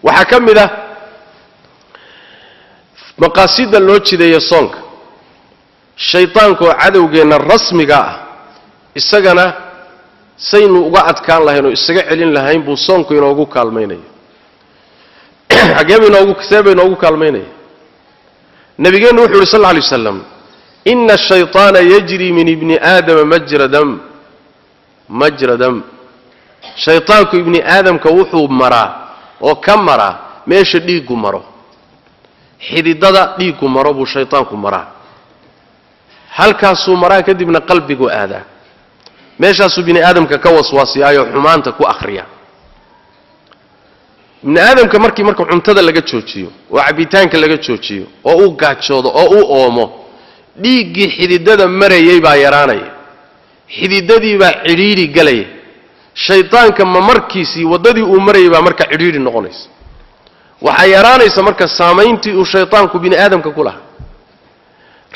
Speaker 1: waxaa ka mid ah maqaasida loo jideeyo soonka shaydaankaoo cadowgeenna rasmiga ah isagana saynu uga adkaan lahayn oo isaga celin lahayn buu soonku inoogu kaalmaynaya xageeba inoogu kaalmaynaya nabigeennu wuxuu yidhi sal alla alay wasalam ina ashayطaana yajri min ibni aadama majra dam shayطaanku ibni aadamka wuxuu maraa oo ka maraa meesha dhiiggu maro xididada dhiiggu maro buu shayطaanku maraa halkaasuu maraa kadibna qalbigu aadaa meeshaasuu bini aadamka ka waswaasiyaayo xumaanta ku akhriya ibni aadamka marka cuntada laga joojiyo oo cabitaanka laga joojiyo oo uu gaajoodo oo uu oomo dhiiggii xididada marayay baa yaraanaya xididadii baa cidhiidhi galaya shaydaanka markiisii waddadii uu marayay baa marka cidhiidhi noqonaysa waxaa yaraanaysa marka saamayntii uu shaydaanku bini aadamka ku lahaa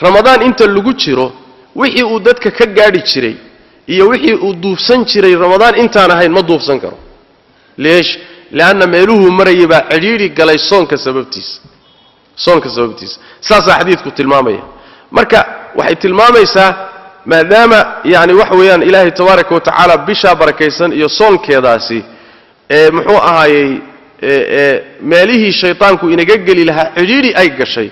Speaker 1: ramadaan inta lagu jiro wixii uu dadka ka gaadhi jiray iyo wixii uu duufsan jiray ramadaan intaan ahayn ma duufsan karo leesh laana meeluhu marayay baa cidhiidhi galay soonka sababtiisa saasaa xadiidku tilmaamaya marka waxay tilmaamaysaa maadaama yani waxa weeyaan ilaahay tabaaraka wa tacaala bishaa barakaysan iyo soonkeedaasi muxuu ahaayey meelihii shaydaanku inaga geli lahaa cidhiidhi ay gashay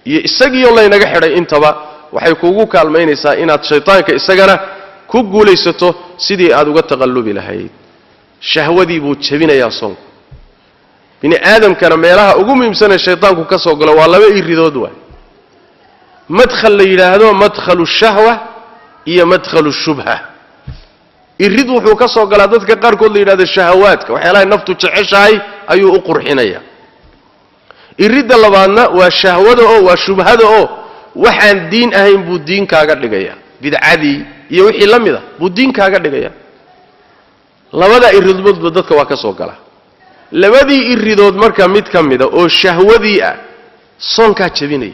Speaker 1: iyo isagiioo laynaga xidhay intaba waxay kuugu kaalmaynaysaa inaad shaydaanka isagana ku guulaysato sidii aad uga taqallubi lahayd shahwadii buu jebinayaa soonku bini aadamkana meelaha ugu muhiimsanee shaydaanku ka soo galo waa laba iridood waay madkhal la yidhaahdo madkhalu shahwa iyo madkhalu shubha irid wuxuu ka soo galaa dadka qaarkood la yidhahdo shahawaadka waxyaalahay naftu jeceshahay ayuu u qurxinayaa iridda labaadna waa shahwada oo waa shubhada oo waxaan diin ahayn buu diin kaaga dhigaya bidcadii iyo wixii la mid a buu diin kaaga dhigaya labada iridoodba dadka waa ka soo galaa labadii iridood marka mid ka mida oo shahwadii ah soonkaa jebinaya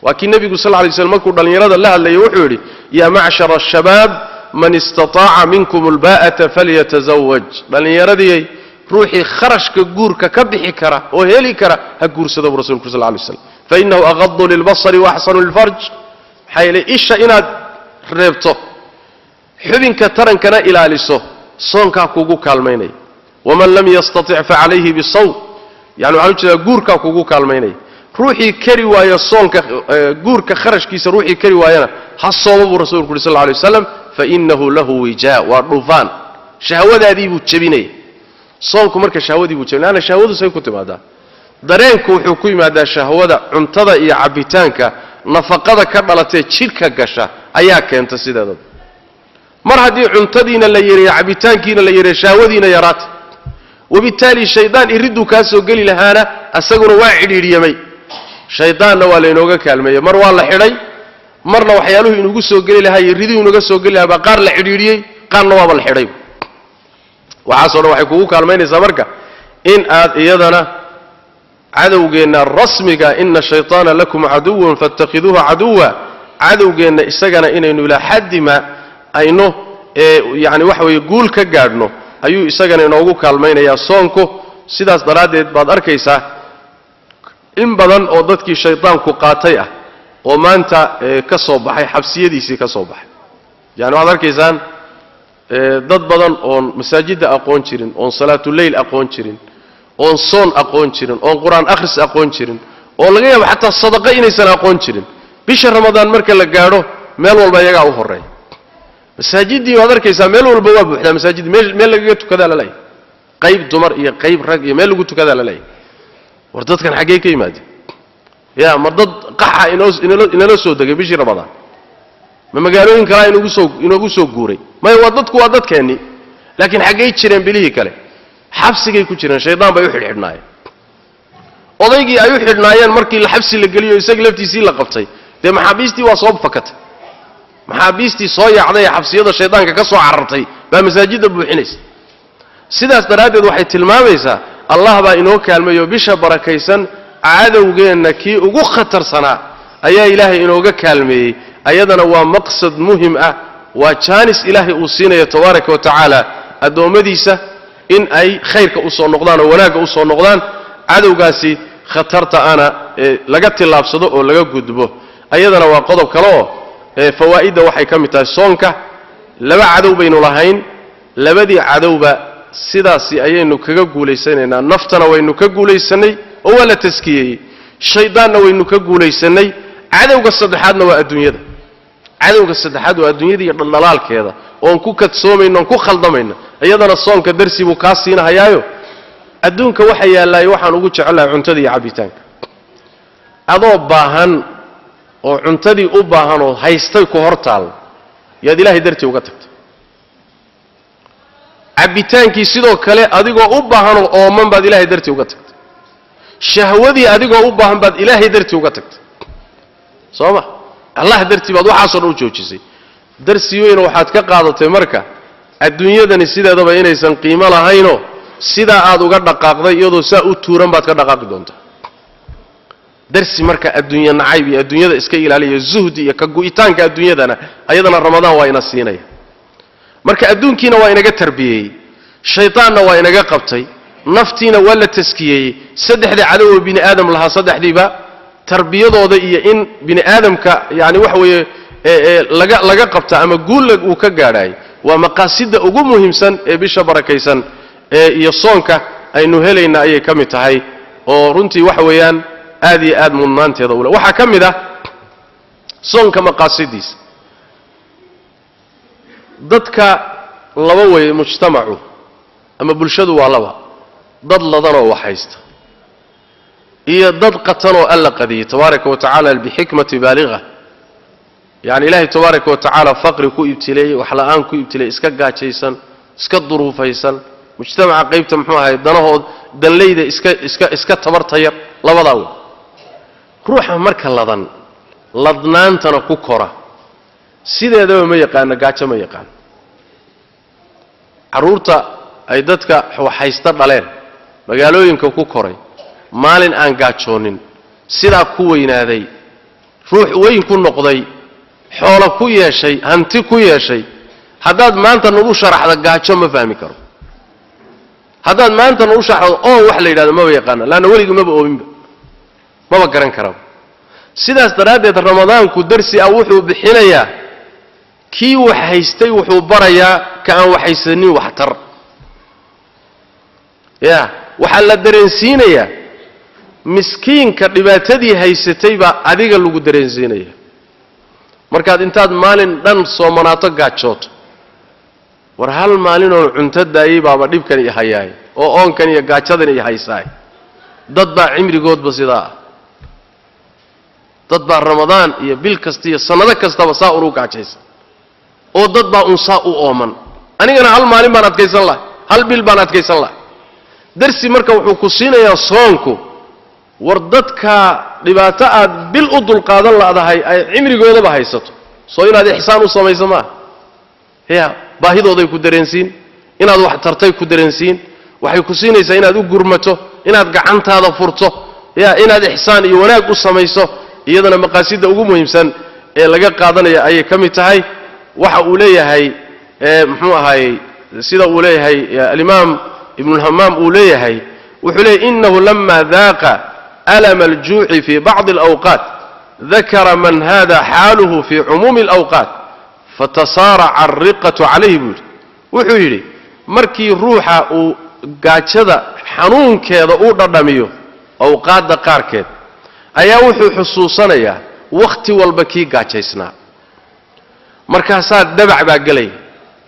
Speaker 1: waa kii nebigu sal lay slam markuu dhallinyarada la hadlayay wuxuu yidhi yaa macshara ashabaab man istataaca minkum albaa'ata falyatazawaj dhallinyaradii ruuxii kharashka guurka ka bixi kara oo heli kara ha guursado buu rasulku sal lay slam fainahu aqadu lilbasari waaxsanu lilfarj maxaa yeelay isha inaad reebto xubinka tarankana ilaaliso soonkaa kuugu kaalmaynaya waman lam yastatic facalayhi bisawm yani waxaan ujeedaa guurkaa kuugu kaalmaynaya ruuxii kari waayo soonka guurka kharashkiisa ruuxii kari waayana ha sooma buu rasuulku yidhi sal lla alay wasalam fainahu lahu wijaa waa dhufaan shahwadaadii buu jebinaya soonku marka shahwadii buu jebinaya laanna shahwadu say ku timaadaa dareenku wuxuu ku yimaadaa shahwada cuntada iyo cabbitaanka nafaqada ka dhalatee jidhka gasha ayaa keenta sideedaba mar haddii cuntadiina la yareeyo cabbitaankiina la yareeyo shahwadiina yaraata wabitaali shaydaan iriduu kaa soo geli lahaana asaguna waa cidhiidhiyamay shaydaanna waa laynooga kaalmeeyey mar waa la xidhay marna waxyaaluhu inugu soo geli lahaa iyo riduu inaga soo geli lahaa baa qaar la cidhiidhiyey qaarna waaba la xidhay waxaasoo dhan waxay kugu kaalmaynaysaa marka in aad iyadana cadowgeenna rasmiga ina shayطaana lakum caduwan faاtakhiduuhu caduwa cadowgeenna isagana inaynu ilaa xaddima aynu yani waxa weeye guul ka gaadhno ayuu isagana inoogu kaalmaynayaa soonku sidaas daraaddeed baad arkaysaa in badan oo dadkii shaydaanku qaatay ah oo maanta ka soo baxay xabsiyadiisii ka soo baxay yani waxaad arkaysaan dad badan oon masaajidda aqoon jirin oon salaatuleyl aqoon jirin oon soon aqoon jirin oon qur-aan akhris aqoon jirin oo laga yaabo xataa sadaqa inaysan aqoon jirin bisha ramadaan marka la gaadho meel walba iyagaa u horreeya masaajiddii waad arkaysaa meel walba waa buuxdaa masaajid meel lagaga tukadaa laleeyahy qayb dumar iyo qayb rag iyo meel lagu tukadaa laleeyahy war dadkan xaggee ka yimaadeen ya mar dad qaxa inala soo degay bishii ramadaan ma magaalooyin kalaa inoogu soo guuray maya waa dadku waa dadkeennii laakiin xaggay jireen bilihii kale xabsigay ku jireen shaydaan bay u xidhxidhnaayeen odaygii ay u xidhnaayeen markii xabsi la geliyo isagii laftiisii la qabtay dee maxaabiistii waa soo fakatay maxaabiistii soo yaacday ee xabsiyada shaydaanka ka soo carartay baa masaajidda buuxinaysa sidaas daraaddeed waxay tilmaamaysaa allah baa inoo kaalmeeyo bisha barakaysan cadowgeenna kii ugu khatarsanaa ayaa ilaahay inooga kaalmeeyey ayadana waa maqsad muhim ah waa jaanis ilaahay uu siinayo tabaaraka wa tacaala addoommadiisa in ay khayrka u soo noqdaan oo wanaagga u soo noqdaan cadowgaasi khatarta ana laga tillaabsado oo laga gudbo ayadana waa qodob kale oo fawaa'idda waxay ka mid tahay soonka laba cadow baynu lahayn labadii cadowba sidaasi ayaynu kaga guulaysanaynaa naftana waynu ka guulaysanay oo waa la taskiyey shaydaanna waynu ka guulaysanay cadowga saddexaadna waa adduunyada cadowga saddexaad waa adduunyada iyo dhaldhalaalkeeda oon ku kadsoomayno oon ku khaldamayno iyadana soonka darsi buu kaa siinahayaayo adduunka waxa yaallaayo waxaan ugu jecelahay cuntada iyo cabitaanka adoo baahan oo cuntadii u baahan oo haystay ku hor taal yaad ilaahay dartii uga tagtay cabitaankii sidoo kale adigoo u baahan oo ooman baad ilaahay dartii uga tagtay shahwadii adigoo u baahan baad ilaahay dartii uga tagtay sooma allah dartii baad waxaasoo dhan u joojisay darsi weyn waxaad ka qaadatay marka adduunyadani sideedaba inaysan qiimo lahaynoo sidaa aad uga dhaqaaqday iyadoo saa u tuuran baad ka dhaqaaqi doontaa darsi marka adduunya nacayb iyo adduunyada iska ilaaliya zuhdi iyo ka gu'itaanka adduunyadana ayadana ramadaan waa ina siinaya marka adduunkiina waa inaga tarbiyeeyey shaytaanna waa inaga qabtay naftiina waa la taskiyeeyey saddexda cadow bini aadam lahaa saddexdiiba tarbiyadooda iyo in bini aadamka yani waxa weeye laga qabta ama guul uu ka gaadhay waa maqaasida ugu muhiimsan ee bisha barakaysan iyo soonka aynu helayna ayay ka mid tahay oo runtii waxa weeyaan aad iyo aad mudnaanteeda u leh waxaa ka mid ah soonka maqaasidiisa dadka laba way mujtamacu ama bulshadu waa laba dad ladanoo wax haysta iyo dad qatanoo alla qadiyay tabaaraka wa tacaala bixikmati baaligha yani ilaahay tabaaraka wa tacaala faqri ku ibtileeyey wax la'aan ku ibtileeyey iska gaajaysan iska duruufaysan mujtamaca qaybta muxuu ahay danahood danleyda iska tabartayar labadaa wey ruuxa marka ladnaantana ku kora sideedaba ma yaqaano gaajo ma yaqaano carruurta ay dadka waxhaysta dhaleen magaalooyinka ku koray maalin aan gaajoonin sidaa ku weynaaday ruux weyn ku noqday xoolo ku yeeshay hanti ku yeeshay haddaad maanta nagu sharaxda gaajo ma fahmi karo haddaad maanta nagu sharaxdo oo wax la yidhahdo maba yaqaano laanna weligii maba oominba maba garan karaba sidaas daraaddeed ramadaanku darsi ah wuxuu bixinayaa kii wax haystay wuxuu barayaa ka aan waxaysanin waxtar ya waxaa la dareensiinayaa miskiinka dhibaatadii haysatay baa adiga lagu dareensiinaya markaad intaad maalin dhan soomanaato gaajooto war hal maalinoon cunto daayey baaba dhibkan i hayaay oo oonkan iyo gaajadan i haysaay dad baa cimrigoodba sidaa ah dad baa ramadaan iyo bil kasta iyo sannado kastaba saa unu gaajaysan oo dad baa unsaa u ooman anigana hal maalin baan adkaysan lahay hal bil baan adkaysan lahay darsi marka wuxuu ku siinayaa soonku war dadka dhibaato aad bil u dulqaadan laadahay ay cimrigoodaba haysato soo inaad ixsaan u samayso maaha ya baahidooday ku dareensiin inaad wax tartay ku dareensiin waxay ku siinaysaa inaad u gurmato inaad gacantaada furto ya inaad ixsaan iyo wanaag u samayso iyadana maqaasida ugu muhiimsan ee laga qaadanaya ayay ka mid tahay waxa uu leeyahay muxuu ahaayey sida uu leeyahay alimaam ibnu lhamaam uu leeyahay wuxuu leeyahy inahu lama daaqa alama aljuuci fi bacdi alawqaat dakara man hada xaaluhu fi cumuumi alawqaat fatasaaraca alriqatu calayhi buu yidhi wuxuu yidhi markii ruuxa uu gaajada xanuunkeeda uu dhadhamiyo awqaadda qaarkeed ayaa wuxuu xusuusanayaa wakhti walba kii gaajaysnaa markaasaa dabac baa gelaya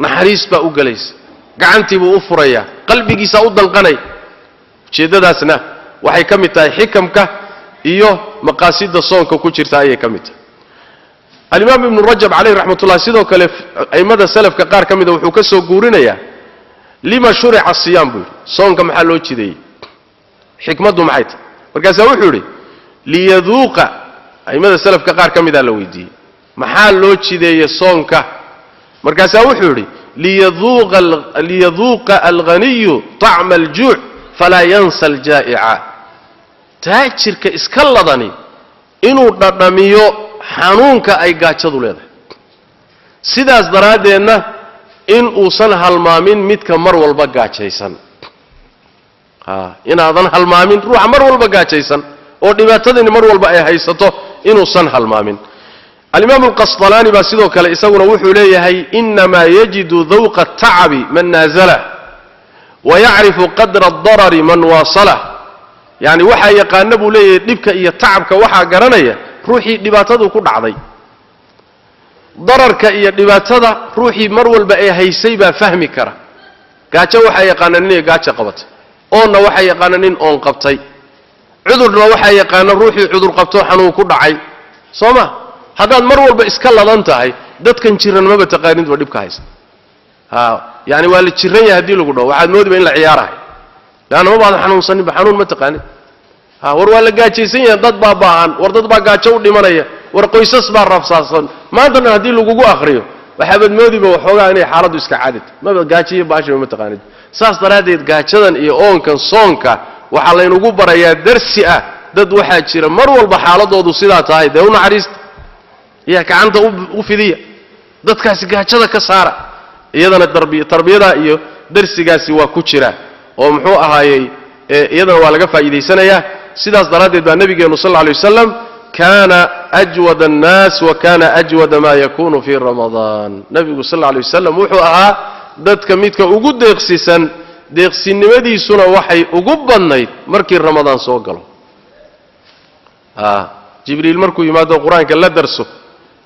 Speaker 1: naxariis baa u gelaysa gacantii buu u furayaa qalbigiisaa u danqanay ujeeddadaasna waxay ka mid tahay xikamka iyo maqaasida soonka ku jirta ayay ka mid tahay alimaam ibnu rajab calayh raxmatullah sidoo kale a'immada salafka qaar ka mida wuxuu ka soo guurinayaa lima shurica asiyaam buu yidhi soonka maxaa loo jideeyey xikmaddu maxay tahay markaasaa wuxuu yidhi liyaduuqa a'immada salafka qaar ka midaa la weydiiyey maxaa loo jideeyey soonka markaasaa wuxuu yidhi liyaduuqa alghaniyu طacma aljuuc falaa yansa aljaa'ica taajirka iska ladani inuu dhadhamiyo xanuunka ay gaajadu leedahay sidaas daraaddeedna in uusan halmaamin midka mar walba gaajaysan inaadan halmaamin ruuxa mar walba gaajaysan oo dhibaatadani mar walba ay haysato inuusan halmaamin الإمام القسطلاني باسدو كلا إساقنا وحو ليهي إنما يجد ذوق التعب من نازله ويعرف قدر الضرر من واصله يعني وحا يقانبوا ليه دبك إيا تعبك وحا قرانيا روحي دباتادو كل عضي ضررك إيا دباتادا روحي مرول بأي هيسيبا فهمي كرا قاچا وحا يقاننين قاچا قبط أونا وحا يقاننين أون قبطي عذرنا وحا يقان روحي عذر قبطو حنو كل عي صوما هذا مرول بإسكالا لانتاهي داد كان جيران ما بتقانين دو دبك هيس يعني والي جيران يهدي لقنا وحاد مودي بين العيارة لأنه ما بعض حنون صني بحنون ما تقانين وروالا قاچيسين داد باباهان ورداد با قاچو ديمانيا ورقويسس با رفصاصن ما أنتنا هدي لقوقو آخريو وحابد مودي بوحوغا إني حالدو إسكا عادت ما قاچي باشي ما تقانين ساس دراديد قاچدان إيا أونكا صونكا وحالين ugu baraya darsi ah dad waxa jira mar walba xaaladoodu sida tahay deewna xariist iyo kacanta u fidiya dadkaasi gaajada ka saara iyadana tarbiyada iyo darsigaasi waa ku jira oo muxuu ahaayay iyadana waa laga faa'iideysanaya sidaas daraadeed baa nabigeenu sallallahu alayhi wasallam kana ajwada an-nas wa kana ajwada ma yakunu fi ramadan nabigu sallallahu alayhi wasallam wuxuu ahaa dadka midka ugu deeqsisan deeqsinimadiisuna waxay ugu badnayd markii ramadaan soo galo jibriil markuu yimaado quraanka la darso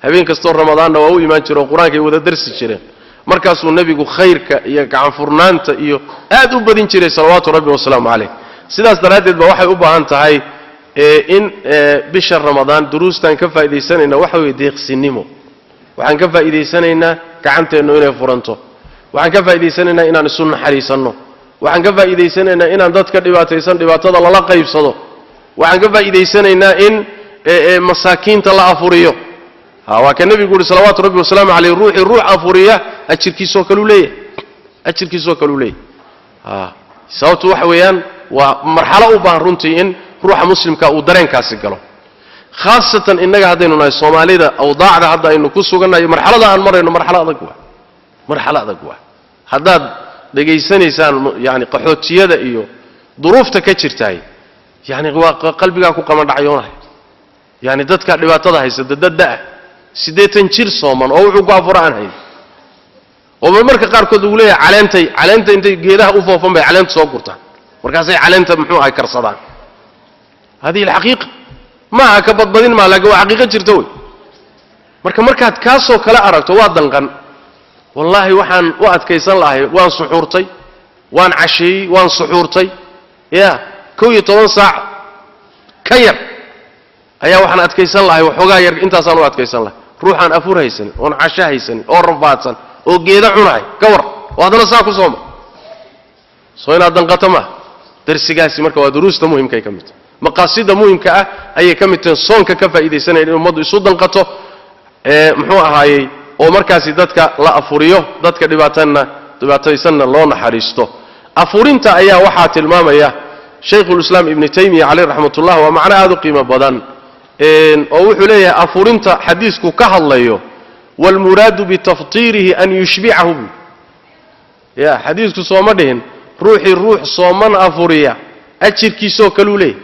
Speaker 1: habeen kasto ramadaanna waa u imaan jiro quraanka ay wada darsi jireen markaasuu nabigu khayrka iyo gacan furnaanta iyo aad u badin jiray salawaatu rabbi wa salaamu alayh sidaas daraadeed ba waxay u baahan tahay in bisha ramadaan duruustan ka faa'iideysanayna waxa weey deeqsinimo waxaan ka faa'iideysanaynaa gacanteenu inay furanto waxaan ka faa'iideysanaynaa inaan isu naxariisano waxaan ka faa'iideysanaynaa inaan dadka dhibaataysan dhibaatada lala qaybsado waxaan ka faa'iideysanaynaa in masaakiinta la afuriyo waa ka nabigu yiri salawaatu rabbi wa salaamu alayhi ruuxi afuriya ajirkiisoo kale u leeyahay sababtu waxa weeyaan waa marxalo u baahan runtii in ruuxa muslimka uu dareenkaasi galo khaasatan inaga hadaynu nahay Soomaalida awdaacda hadda aynu ku suganahay marxalada aan marayno marxalo adag waa haddaad dhageysanaysaan yani qaxootiyada iyo duruufta ka jirtay yani waa qalbiga ku qama dhacayoonay yani dadka dhibaatada haysta dadda 80 jir Sooman oo wuxuu ku afuraan hay oo marka qaar kood uu leeyahay caleenta intay geedaha u foofan bay caleenta soo gurtaan markaas ay caleenta muxuu ay karsadaan hadii xaqiiqo ma ka badbadin ma laga xaqiiqo jirto way markaad ka soo kala aragto waa danqan والله waxaan u adkaysan lahay waan suxuurtay waan cashay waan suxuurtay ya 12 saac ka yar ayaa waxaan adkaysan lahay waxoogaa yar intaasaan u adkaysan lahay ruuxan afur haysan oo casha haysan oo rafaadsan oo geeda cunay ka war wadana saa ku sooma soo ina danqata ma darsigaasi marka waa duruusta muhiimka ay kamid maqaasida muhiimka ah ayay kamid tahay soonka ka faa'iideysanay in ummadu isu danqato muxuu ahaayay oo markaasi dadka la afuriyo dadka dhibaataysanna loo naxariisto afurinta ayaa waxa tilmaamaya Shaykhul Islam Ibn Taymiyyah alayhi rahmatullah wa macna aad u qiimo badan oo wuxuu leeyahay afurinta xadiisku ka hadlayo wal muradu bi tafṭirihi an yushbi'ahu ya xadiisku soo ma dhihin ruux sooman afuriya ajirkiisoo kale u leeyahay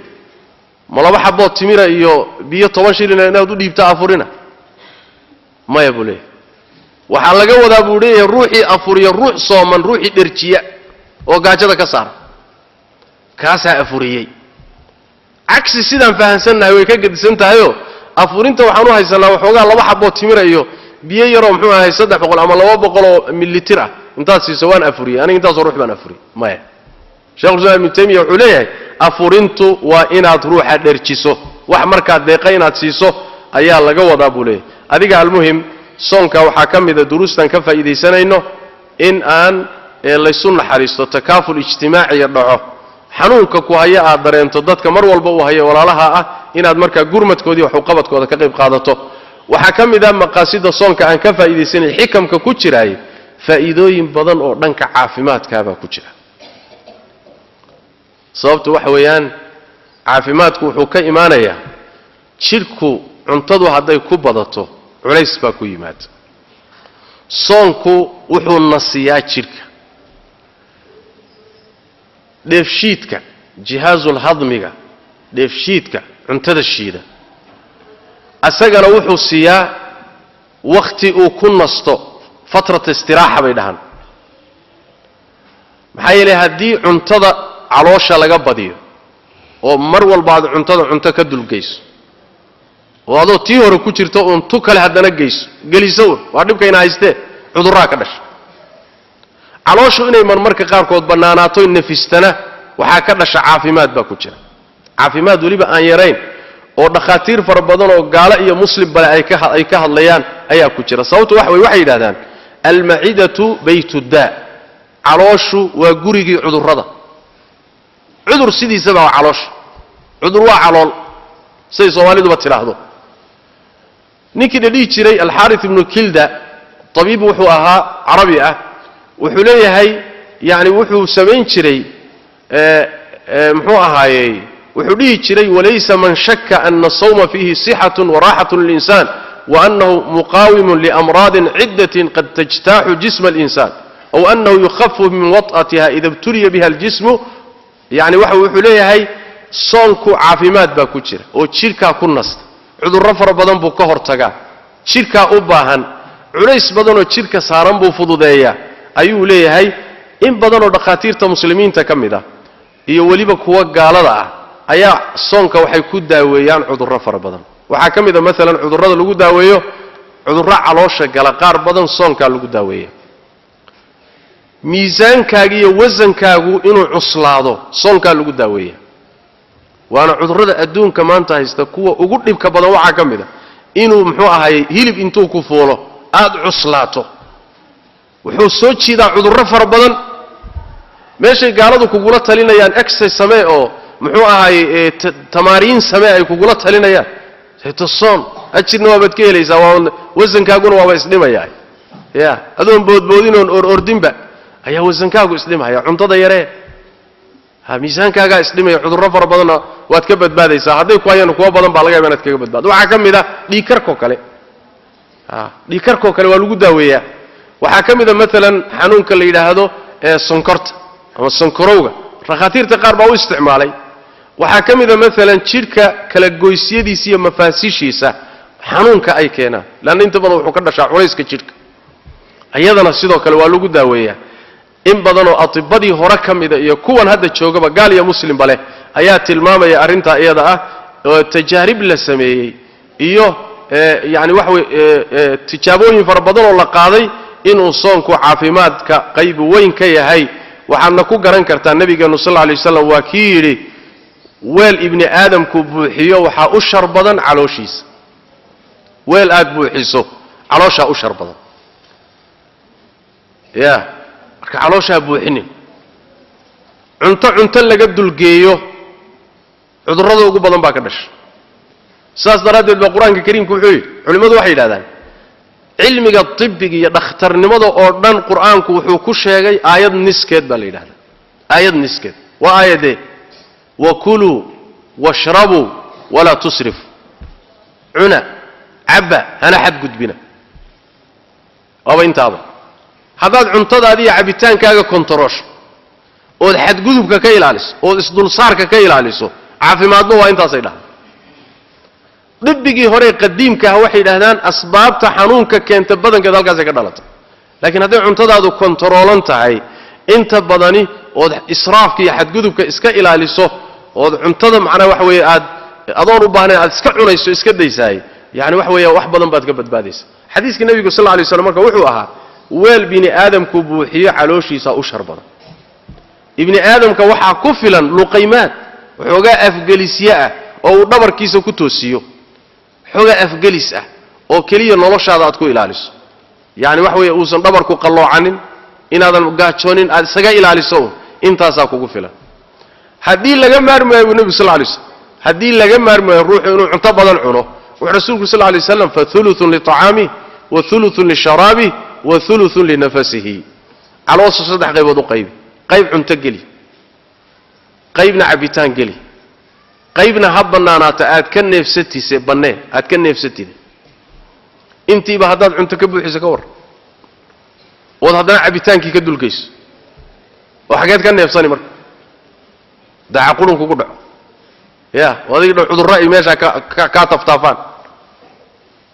Speaker 1: malaba xabood timira iyo biyo 10 shilin inaad u dhiibta afurina ma yabule waxa laga wadaa buu leeyahay ruuxii afuriyo ruux sooman ruuxii dherjiya oo gaajada ka saar kaasa afuriyay aksi sidaan fahansanahay way ka gadisan tahay afurinta waxaan u haysanaa waxoogaa laba xabo timir iyo biyo yar oo muxuu ahay 300 ama 200 mililitir ah intaas si sawaan afuriyay aniga intaas ruux baan afuriyay maya Sheekh Ibn Taymiyyah wuxuu leeyahay afurintu waa inaad ruuxa dherjiso wax marka deeqa inaad siiso ayaa laga wadaa buu leeyahay adiga almuhim soonka waxa kamida duruustan ka faa'iideysanayno in aan laysu naxariisto takaaful ijtimaaci dhaco xanuunka ku haya aad dareento dadka mar walba uu hayo walaalaha ah inaad marka gurmadkoodii wax u qabadkooda ka qayb qaadato waxa kamida maqaasida soonka aan ka faa'iideysanay xikamka ku jiraay faa'iidooyin badan oo dhanka caafimaadka ba ku jira sababtu waxa weeyaan caafimaadku wuxuu ka imaanayaa jirku cuntadu haday ku badato culays baa ku yimaada soonku wuxuu nasiyaa jirka dheefshiidka jihaazul hadmiga dheefshiidka cuntada shiida asagana wuxuu siiyaa waqti uu ku nasto fatrat istiraaxa bay dhahan maxaa yeelay haddii cuntada caloosha laga badiyo oo mar walba aad cunto ka dulgeyso oo adoo tii hore ku jirto uun tu kale haddana geliso waa dhibkayna haystee cudurraa ka dhasha calooshu inay marmarka qaarkood bannaanaato nafistana waxaa ka dhasha caafimaad baa ku jira caafimaad weliba aan yarayn oo dhakhaatiir fara badan oo gaalo iyo muslim bale ay ka hadlayaan ayaa ku jira sababtu waxay yidhahdaan almacidatu baytuddaa calooshu waa gurigii cudurrada cudur sidiisaba waa caloosha cudur waa calool siday soomaaliduba tidhaahdo ninkii la dhihi jiray alxaarith ibnu kilda tabiib wuxuu ahaa carabi ah wuxuu leeyahay yani wuxuu samayn jiray muxuu ahaayey wuxuu dhihi jiray walaysa man shakka ana sawma fiihi sixatun waraaxatun lilinsan waanahu muqaawimun liamraadin ciddatin qad tajtaaxu jisma alinsaan aw anahu yukhafu min waط'atiha ida ibtuliya biha aljismu yani wuxuu leeyahay soonku caafimaad baa ku jira oo jidhkaa ku nasta cudurro fara badan buu ka hortagaa jidhkaa u baahan culays badanoo jidhka saaran buu fududeeyaa ayuu leeyahay in badanoo dhakhaatiirta muslimiinta ka mid ah iyo weliba kuwa gaalada ah ayaa soonka waxay ku daaweeyaan cudurro fara badan waxaa ka mid a maalan cudurrada lagu daaweeyo cudurro caloosha gala qaar badan soonkaa lagu daaweeya miisaankaaga iyo wasankaagu inuu cuslaado soonkaa lagu daaweeya waana cudurrada adduunka maanta haysta kuwa ugu dhibka badan waxaa ka mid a inuu muxuu ahaayey hilib intuu ku fuulo aad cuslaato wuxuu soo jiidaa cudurro fara badan meeshay gaaladu kugula talinayaan exercise samee oo muxuu ahaayey tamaariin samee ay kugula talinayaan soon ajirna waabaad ka helaysaa wasankaaguna waaba isdhimayaa ya adoon boodboodin oon ordinba ayaa wasankaagu isdhimaya cuntada yaree miisaankaagaa isdhimaya cudurro fara badanna waad ka badbaadaysaa hadday ku hayaan kuwa badan baa laga yaaba inaad kaga badbaado waxaa ka mid a dhiigkarkoo kale waa lagu daaweeyaa waxaa ka mid a maalan xanuunka la yidhaahdo sonkorta ama sonkorowga dhakhaatiirta qaar baa u isticmaalay waxaa ka mid a maalan jidhka kala goysyadiisa iyo mafaasishiisa xanuunka ay keenaan leanna inta badan wuxuu ka dhashaa culayska jidhka iyadana sidoo kale waa lagu daaweeyaa in badanoo atibadii hore ka mida iyo kuwan hadda joogaba gaal iyo muslimba leh ayaa tilmaamaya arrintaa iyada ah oo tajaarib la sameeyey iyo yani tijaabooyin fara badan oo la qaaday inuu soonku caafimaadka qayb weyn ka yahay waxaadna ku garan kartaa nabigeenu sal lla alay wasalam waa kii yidhi weel ibni aadamku buuxiyo waxaa u shar badan calooshiisa weel aad buuxiso calooshaa u shar badan ya marka calooshaa buuxinin cunto laga dulgeeyo cudurrada ugu badan baa ka dhasha saas daraaddeed baa qur-aanka kariimka wuxuu yidhi culimmadu waxay yidhahdaan cilmiga tibbiga iyo dhakhtarnimada oo dhan qur'aanku wuxuu ku sheegay aayad niskeed baa la yidhahdaa aayad niskeed waa aayadee wakuluu washrabuu walaa tusrifuu cuna cabba hana xadgudbina waaba intaaba haddaad cuntadaadi iyo cabbitaankaaga kontaroosho ood xadgudubka ka ilaaliso ood isdulsaarka ka ilaaliso caafimaadna waa intaasay dhahaan dibbigii hore qadiimkaah waxay yidhahdaan asbaabta xanuunka keenta badankeed halkaasay ka dhalata laakiin hadday cuntadaadu kontaroolan tahay inta badani ood israafka iyo xadgudubka iska ilaaliso ood cuntada macnaa waxa weeye adoon u baahnayn aad iska cunayso iska daysaay yani waxa weeye wax badan baad ka badbaadaysa xadiiska nebigu sal lla alay waslam marka wuxuu ahaa weel bini aadamku buuxiyo calooshiisa u shar badan ibni aadamka waxaa ku filan luqaymaad waxoogaa afgelisye ah oo uu dhabarkiisa ku toosiyo xoogaa afgelis ah oo keliya noloshaada aad ku ilaaliso yani waxa weeye uusan dhabarku qalloocanin inaadan gaajoonin aad isaga ilaaliso intaasaa kugu filan haddii laga maarmaayo buu nebigu sal lla alay slam haddii laga maarmaayo ruuxu inuu cunto badan cuno wuxuu rasuulku sal lla alay waslam faulutun liطacaamih wa ulutun lisharaabih wa ulutun linafasihi caloosha saddex qaybood u qaybi qayb cunto geli qaybna cabbitaan geli qaybna ha bannaanaata aad ka neefsatise bannee aad ka neefsatide intiiba haddaad cunto ka buuxiso ka war ood haddana cabbitaankii ka dulgayso oo xageed ka neefsani marka daca qurun kugu dhaco ya oo adiga dha cudurro ay meeshaa kaa taftaafaan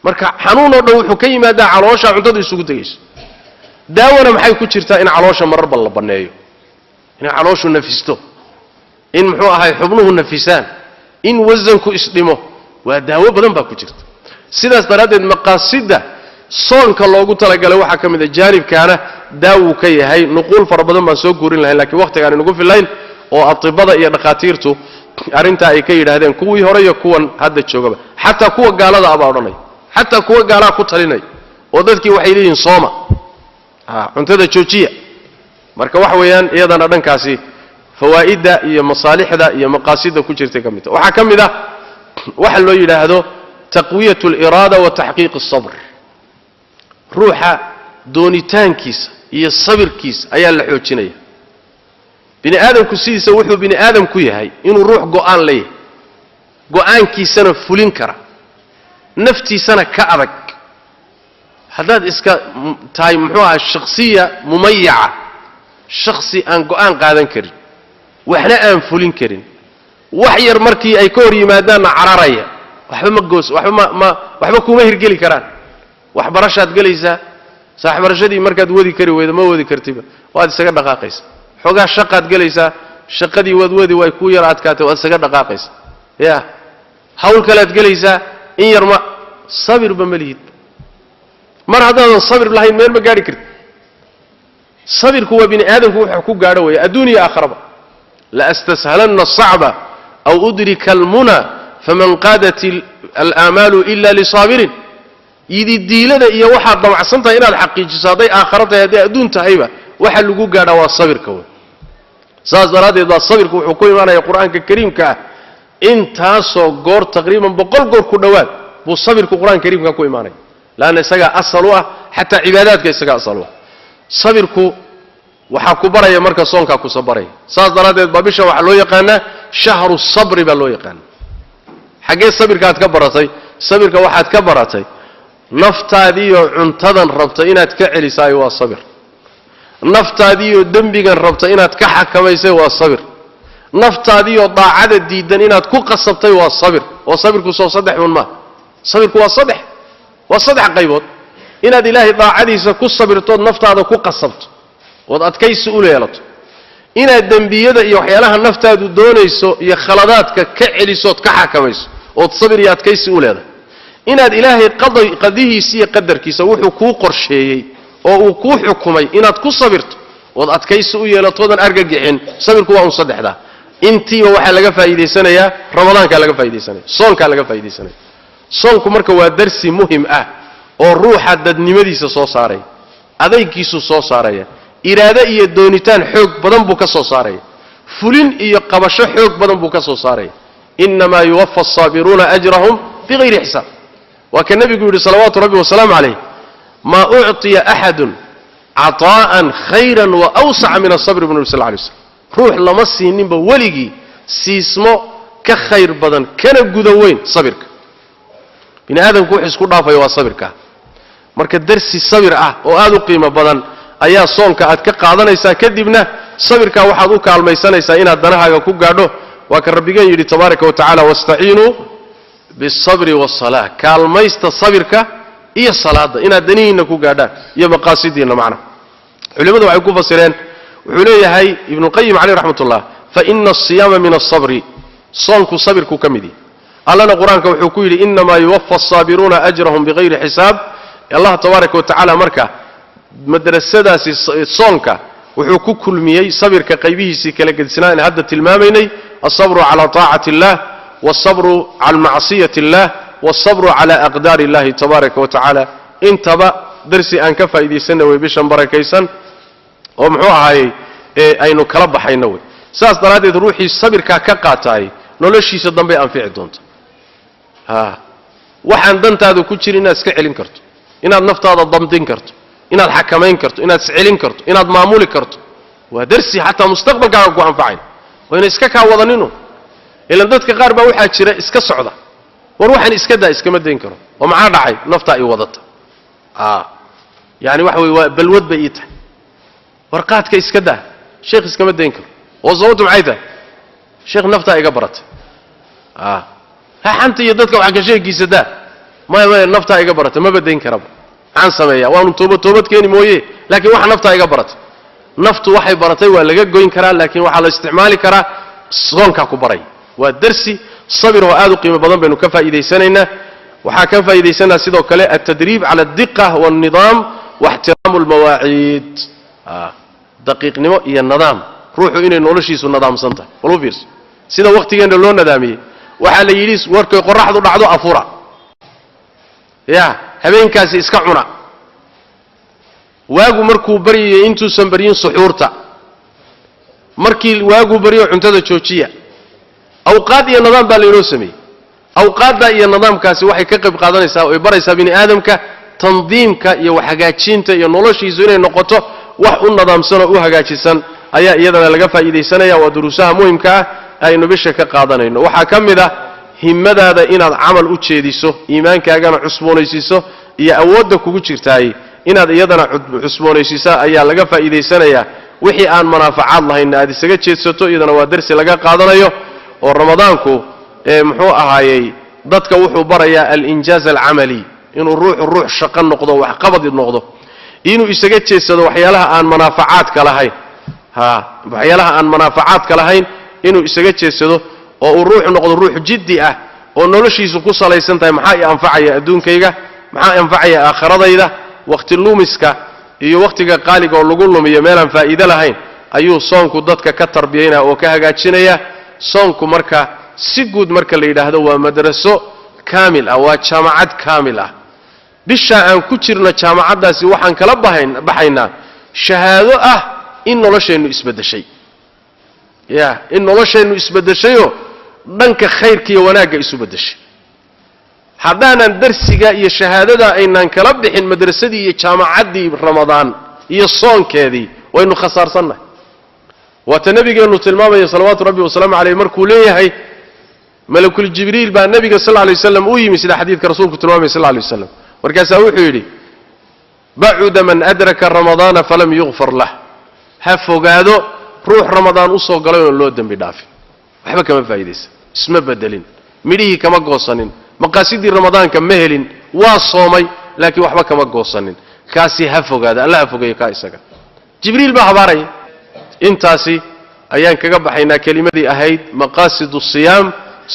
Speaker 1: marka xanuun oo dhan wuxuu ka yimaadaa caloosha cuntada isugu tagayso daawana maxay ku jirtaa in caloosha marar bal la baneeyo in calooshu nafisto in muxuu ahay xubnuhu nafisaan in wasanku isdhimo waa daawo badan baa ku jirta sidaas daradeed maqaasida soonka loogu talagalay waxa kamid ah jaanibkaana daawu ka yahay nuqul fara badan baan soo guurin lahayn laakiin waqtigaan inagu filayn oo atibada iyo dhaqaatiirtu arinta ay ka yiraahdeen kuwii hore iyo kuwan hadda joogaba xataa kuwa gaalada aba odhanay xataa kuwa gaalaa ku talinay oo dadkii waxay leeyihiin sooma cuntada joojiya marka wax weeyaan iyadana dhankaasi fawaa'ida iyo masaalixda iyo maqaasida ku jirtay kamid waxa kamid ah waxa loo yiraahdo taqwiyatu al-irada wa tahqiq as-sabr ruuxa doonitaankiisa iyo sabirkiisa ayaa la xoojinaya bini aadamku sidiisa wuxuu bini aadam ku yahay inuu ruux go'aan leeyahay go'aankiisana fulin kara naftiisana ka adag hadaad iska tahay muxuu ahaa shakhsiya mumayyaca shakhsi aan go'aan qaadan karin waxna aan fulin karin wax yar markii ay ka hor yimaadaanna cararaya waxba kuma hirgeli karaan wax barashaad galaysaa saaxibarashadii markaad wadi kari weydo ma wadi kartiba waad isaga dhaqaaqaysaa xogaa shaqaad galaysaa shaqadii wadi way ku yar adkaatay waad isaga dhaqaaqaysaa ya hawl kalead galaysaa in yar ma sabirba malihid mar haddaadan sabir lahayn meel ma gaari kartid sabirku waa bini aadamku wuxuu ku gaadho weeye adduuniya aakhiraba la astashalanna as-sa'ba aw udrika al-muna faman qadat al-amalu illa lisaabirin yidi diilada iyo waxa damacsantahay inaad xaqiijiso haday aakhirada haday adduun tahayba waxa lagu gaadhaa waa sabirka weey saas daraadeed waa sabirku wuxuu ku imaanaya quraanka kariimka intaasoo goor taqriiban 100 goor ku dhawaad buu sabirku quraanka kariimka ku imaanaya laana isaga asal ah hatta cibaadaadka isaga asal ah sabirku waxa ku baraya marka soonka ku sabaray saas daraadeed babisha waxa loo yaqaana shahru sabr ba loo yaqaan xagee sabirka aad ka baratay sabirka waxaad ka baratay naftaadiyo cuntadan rabta inaad ka celisay waa sabir naftaadiyo dambigan rabta inaad ka xakameysay waa sabir naftaadiyo daacada diidan inaad ku qasabtay waa sabir oo sabirku soo saddex ma sabirku waa saddex qaybood inaad ilaahay daacadiisa ku sabirto naftaada ku qasabto oo adkaysi u leelato inaad dambiyada iyo waxyaalaha naftaadu doonayso iyo khaladaadka ka celiso ka xakamayso oo sabir iyo adkaysi u leedahay inaad ilaahay qadihiisa iyo qadarkiisa wuxuu ku qorsheeyay oo uu ku xukumay inaad ku sabirto oo adkaysi u yeelatoodan argagixin sabirku waa saddexda intiiba waxa laga faa'iideysanayaa ramadaanka laga faa'iideysanaya soonka laga faa'iideysanaya soonku marka waa darsi muhiim ah oo ruuxa dadnimadiisa soo saaray adaygiisu soo saaraya iraada iyo doonitaan xoog badan buu ka soo saaraya fulin iyo qabasho xoog badan buu ka soo saaraya inma yuwaffa as-sabiruna ajrahum bighayri hisab wa kan nabigu yiri salawaatu rabbi wa salaam alayhi ma u'tiya ahadun ataa'an khayran wa awsa'a min as-sabr ibn sallallahu alayhi wasallam ruux lama siininba waligi siismo ka khayr badan kana guda weyn sabirka bini aadamku wuxuu isku dhaafay waa sabirka marka darsi sabir ah oo aad u qiimo badan ayaa soonka aad ka qaadanaysaa kadibna sabirka waxaad u kaalmaysanaysaa inaad danahaaga ku gaadho waa ka rabbigan yiri tabaaraka wa tacaala wastaciinu bis-sabri was-salaah kaalmaysta sabirka iyo salaada inaad danihiina ku gaadhaan iyo maqaasidiina macna culimadu waxay ku fasireen wuxuu leeyahay ibn qayyim alayhi rahmatullah fa inna as-siyama min as-sabri soonku sabirku kamidi allana quraanka wuxuu ku yiri inma yuwaffa as-sabiruna ajrahum bighayri hisab allah tabaaraka wa tacaala marka madrasadaasi soonka wuxuu ku kulmiyay sabirka qaybihiisa kala gedisnaan hadda tilmaamaynay as-sabru ala ta'ati allah was-sabru ala ma'siyati allah was-sabru ala aqdari allah tabaaraka wa tacaala intaba darsi aan ka faa'iideysanay way bishan barakaysan oo muxuu ahaayay aynu kala baxayno way saas daraadeed ruuxii sabirka ka qaatay noloshiisa dambe anfici doonto waxaan dantaadu ku jirin inaad iska celin karto inaad naftaada damdin karto inaad xakameyn karto inaad iscelin karto inaad maamuli karto waa darsi xataa mustaqbalkaaga ku anfacay oo inay iska ka wadanino ilaan dadka qaar baa waxa jira iska socda war waxaan iska daa iska ma deyn karo oo maxaa dhacay nafta ay wadata yaani waxa way waa balwad bay tahay warqaadka iska daa sheekh iska ma deyn karo oo sababtu maxay tahay sheekh nafta iga baratay ha xanta iyo dadka waxa ka sheegiisa daa ما نفتا إيجا برت ما بدين كرب عن سمايا وأنا توبت كيني مويه لكن واحد نفتا إيجا برت نفط وحي برتي ولا جوين كرا لكن وحال استعمال كرا صون كعكبري والدرسي صبر وآذ قيمة بدن بينه كفى إذا سنينا وحكفى إذا سنة سيدو كلا التدريب على الدقة والنظام واحترام المواعيد دقيق نمو هي النظام روحوا إني نولشيس النظام سنتا ولو فيرس سيدا وقت جند اللون ندامي وحال يجلس ورك يقرح ذو بعضه أفورا يا هبين كاسي إسكعنا واجو مركو بري إنتو سنبرين صحورتا مركي واجو بري عنتذا تشوشية أوقات يا النظام باليروسمي أوقات يا النظام كاسي واحد كقب قادنا يساوي بري سبين آدم كتنظيم يا وحاجاتين يا نولشي زين نقطة wax u nidaamsan oo u hagaajisan ayaa iyadana laga faa'iideysanaya waa duruusaha muhiimka ah aynu bisha ka qaadanayno waxa kamid ah himmadaada inaad amal u jeediso iimaankaagana cusboonaysiiso iyo awoodda kugu jirtaay inaad iyadana cusboonaysiisa ayaa laga faa'iideysanaya wixii aan manaafacaad lahayn aad isaga jeedsato iyadana waa darsi laga qaadanayo oo ramadaanku muxuu ahaayay dadka wuxuu barayaa al-injaaz al-amali inuu ruux shaqo noqdo wax qabad noqdo inuu isaga jeesado waxyaalaha aan manaafacaadka lahayn inuu isaga jeesado oo uu ruux noqdo ruux jiddi ah oo noloshiisu ku salaysan tahay maxaa anfacaya adduunkayga maxaa anfacaya aakhiradayda waqti lumiska iyo waqtiga qaaliga oo lagu lumiyo meelan faa'iido lahayn ayuu soonku dadka ka tarbiyeynaa oo ka hagaajinaya soonku marka si guud marka la yiraahdo waa madraso kaamil ah waa jaamacad kaamil ah bisha aan ku jirno jaamacadaasi waxaan kala baxaynaa shahaado ah in nolosheennu isbedeshay in nolosheennu isbedeshayo dhanka khayrka iyo wanaagga isu bedeshay haddaanan darsiga iyo shahaadada aynaan kala bixin madrasadii iyo jaamacadii ramadaan iyo soonkeedii waynu khasaarsannahay waata nabigeenu tilmaamaya salawaatu rabbi wasalaamu calayhi markuu leeyahay malakul jibriil baa nabiga sallallahu alayhi wasallam u yimi sida xadiidka rasuulku tilmaamay sallallahu alayhi wasallam markaasaa wuxuu yidhi bacuda man adraka ramadaana falam yughfar lah ha fogaado ruux ramadaan u soo galay oo loo dembi dhaafin waxba kama faa'iideysan isma bedelin midhihii kama goosanin maqaasidii ramadaanka ma helin waa soomay laakiin waxba kama goosanin kaasi ha fogaado alla ha fogeeyo ka isaga jibriil baa habaaray intaasi ayaan kaga baxaynaa kelimadii ahayd maqaasidu siyaam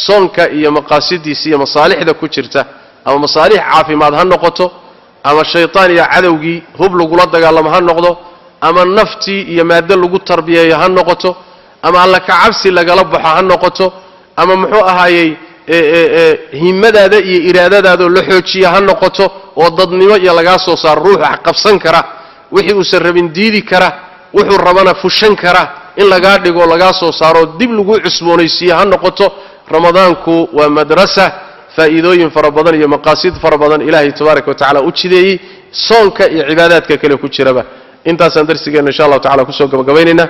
Speaker 1: soonka iyo maqaasidiisa iyo masaalixda ku jirta ama masaalix caafimaad ha noqoto ama shaytaan iyo cadowgii hub lagu la dagaalamo ha noqdo ama naftii iyo maada lagu tarbiyeeyo ha noqoto ama alla ka cabsi lagala baxo ha noqoto ama muxuu ahaayay himmadaada iyo iraadadaada la xoojiyo ha noqoto oo dadnimo iyo laga soo saar ruux qabsan kara wixii uu sarabin diidi kara wuxuu rabana fushan kara in laga dhigo laga soo saaro dib lagu cusboonaysiyo ha noqoto ramadaanku waa madrasa faa'iidooyin fara badan iyo maqaasid fara badan ilaahay tabaaraka wa tacaala u jideeyay soonka iyo cibaadaadka kale ku jiraba intaasaan darsigeena insha Allah tacaala ku soo gabagabaynayna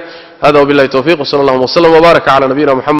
Speaker 1: hada wabillahi tawfiiq wa sallallahu wa sallam wa baraka ala nabiyina muhammad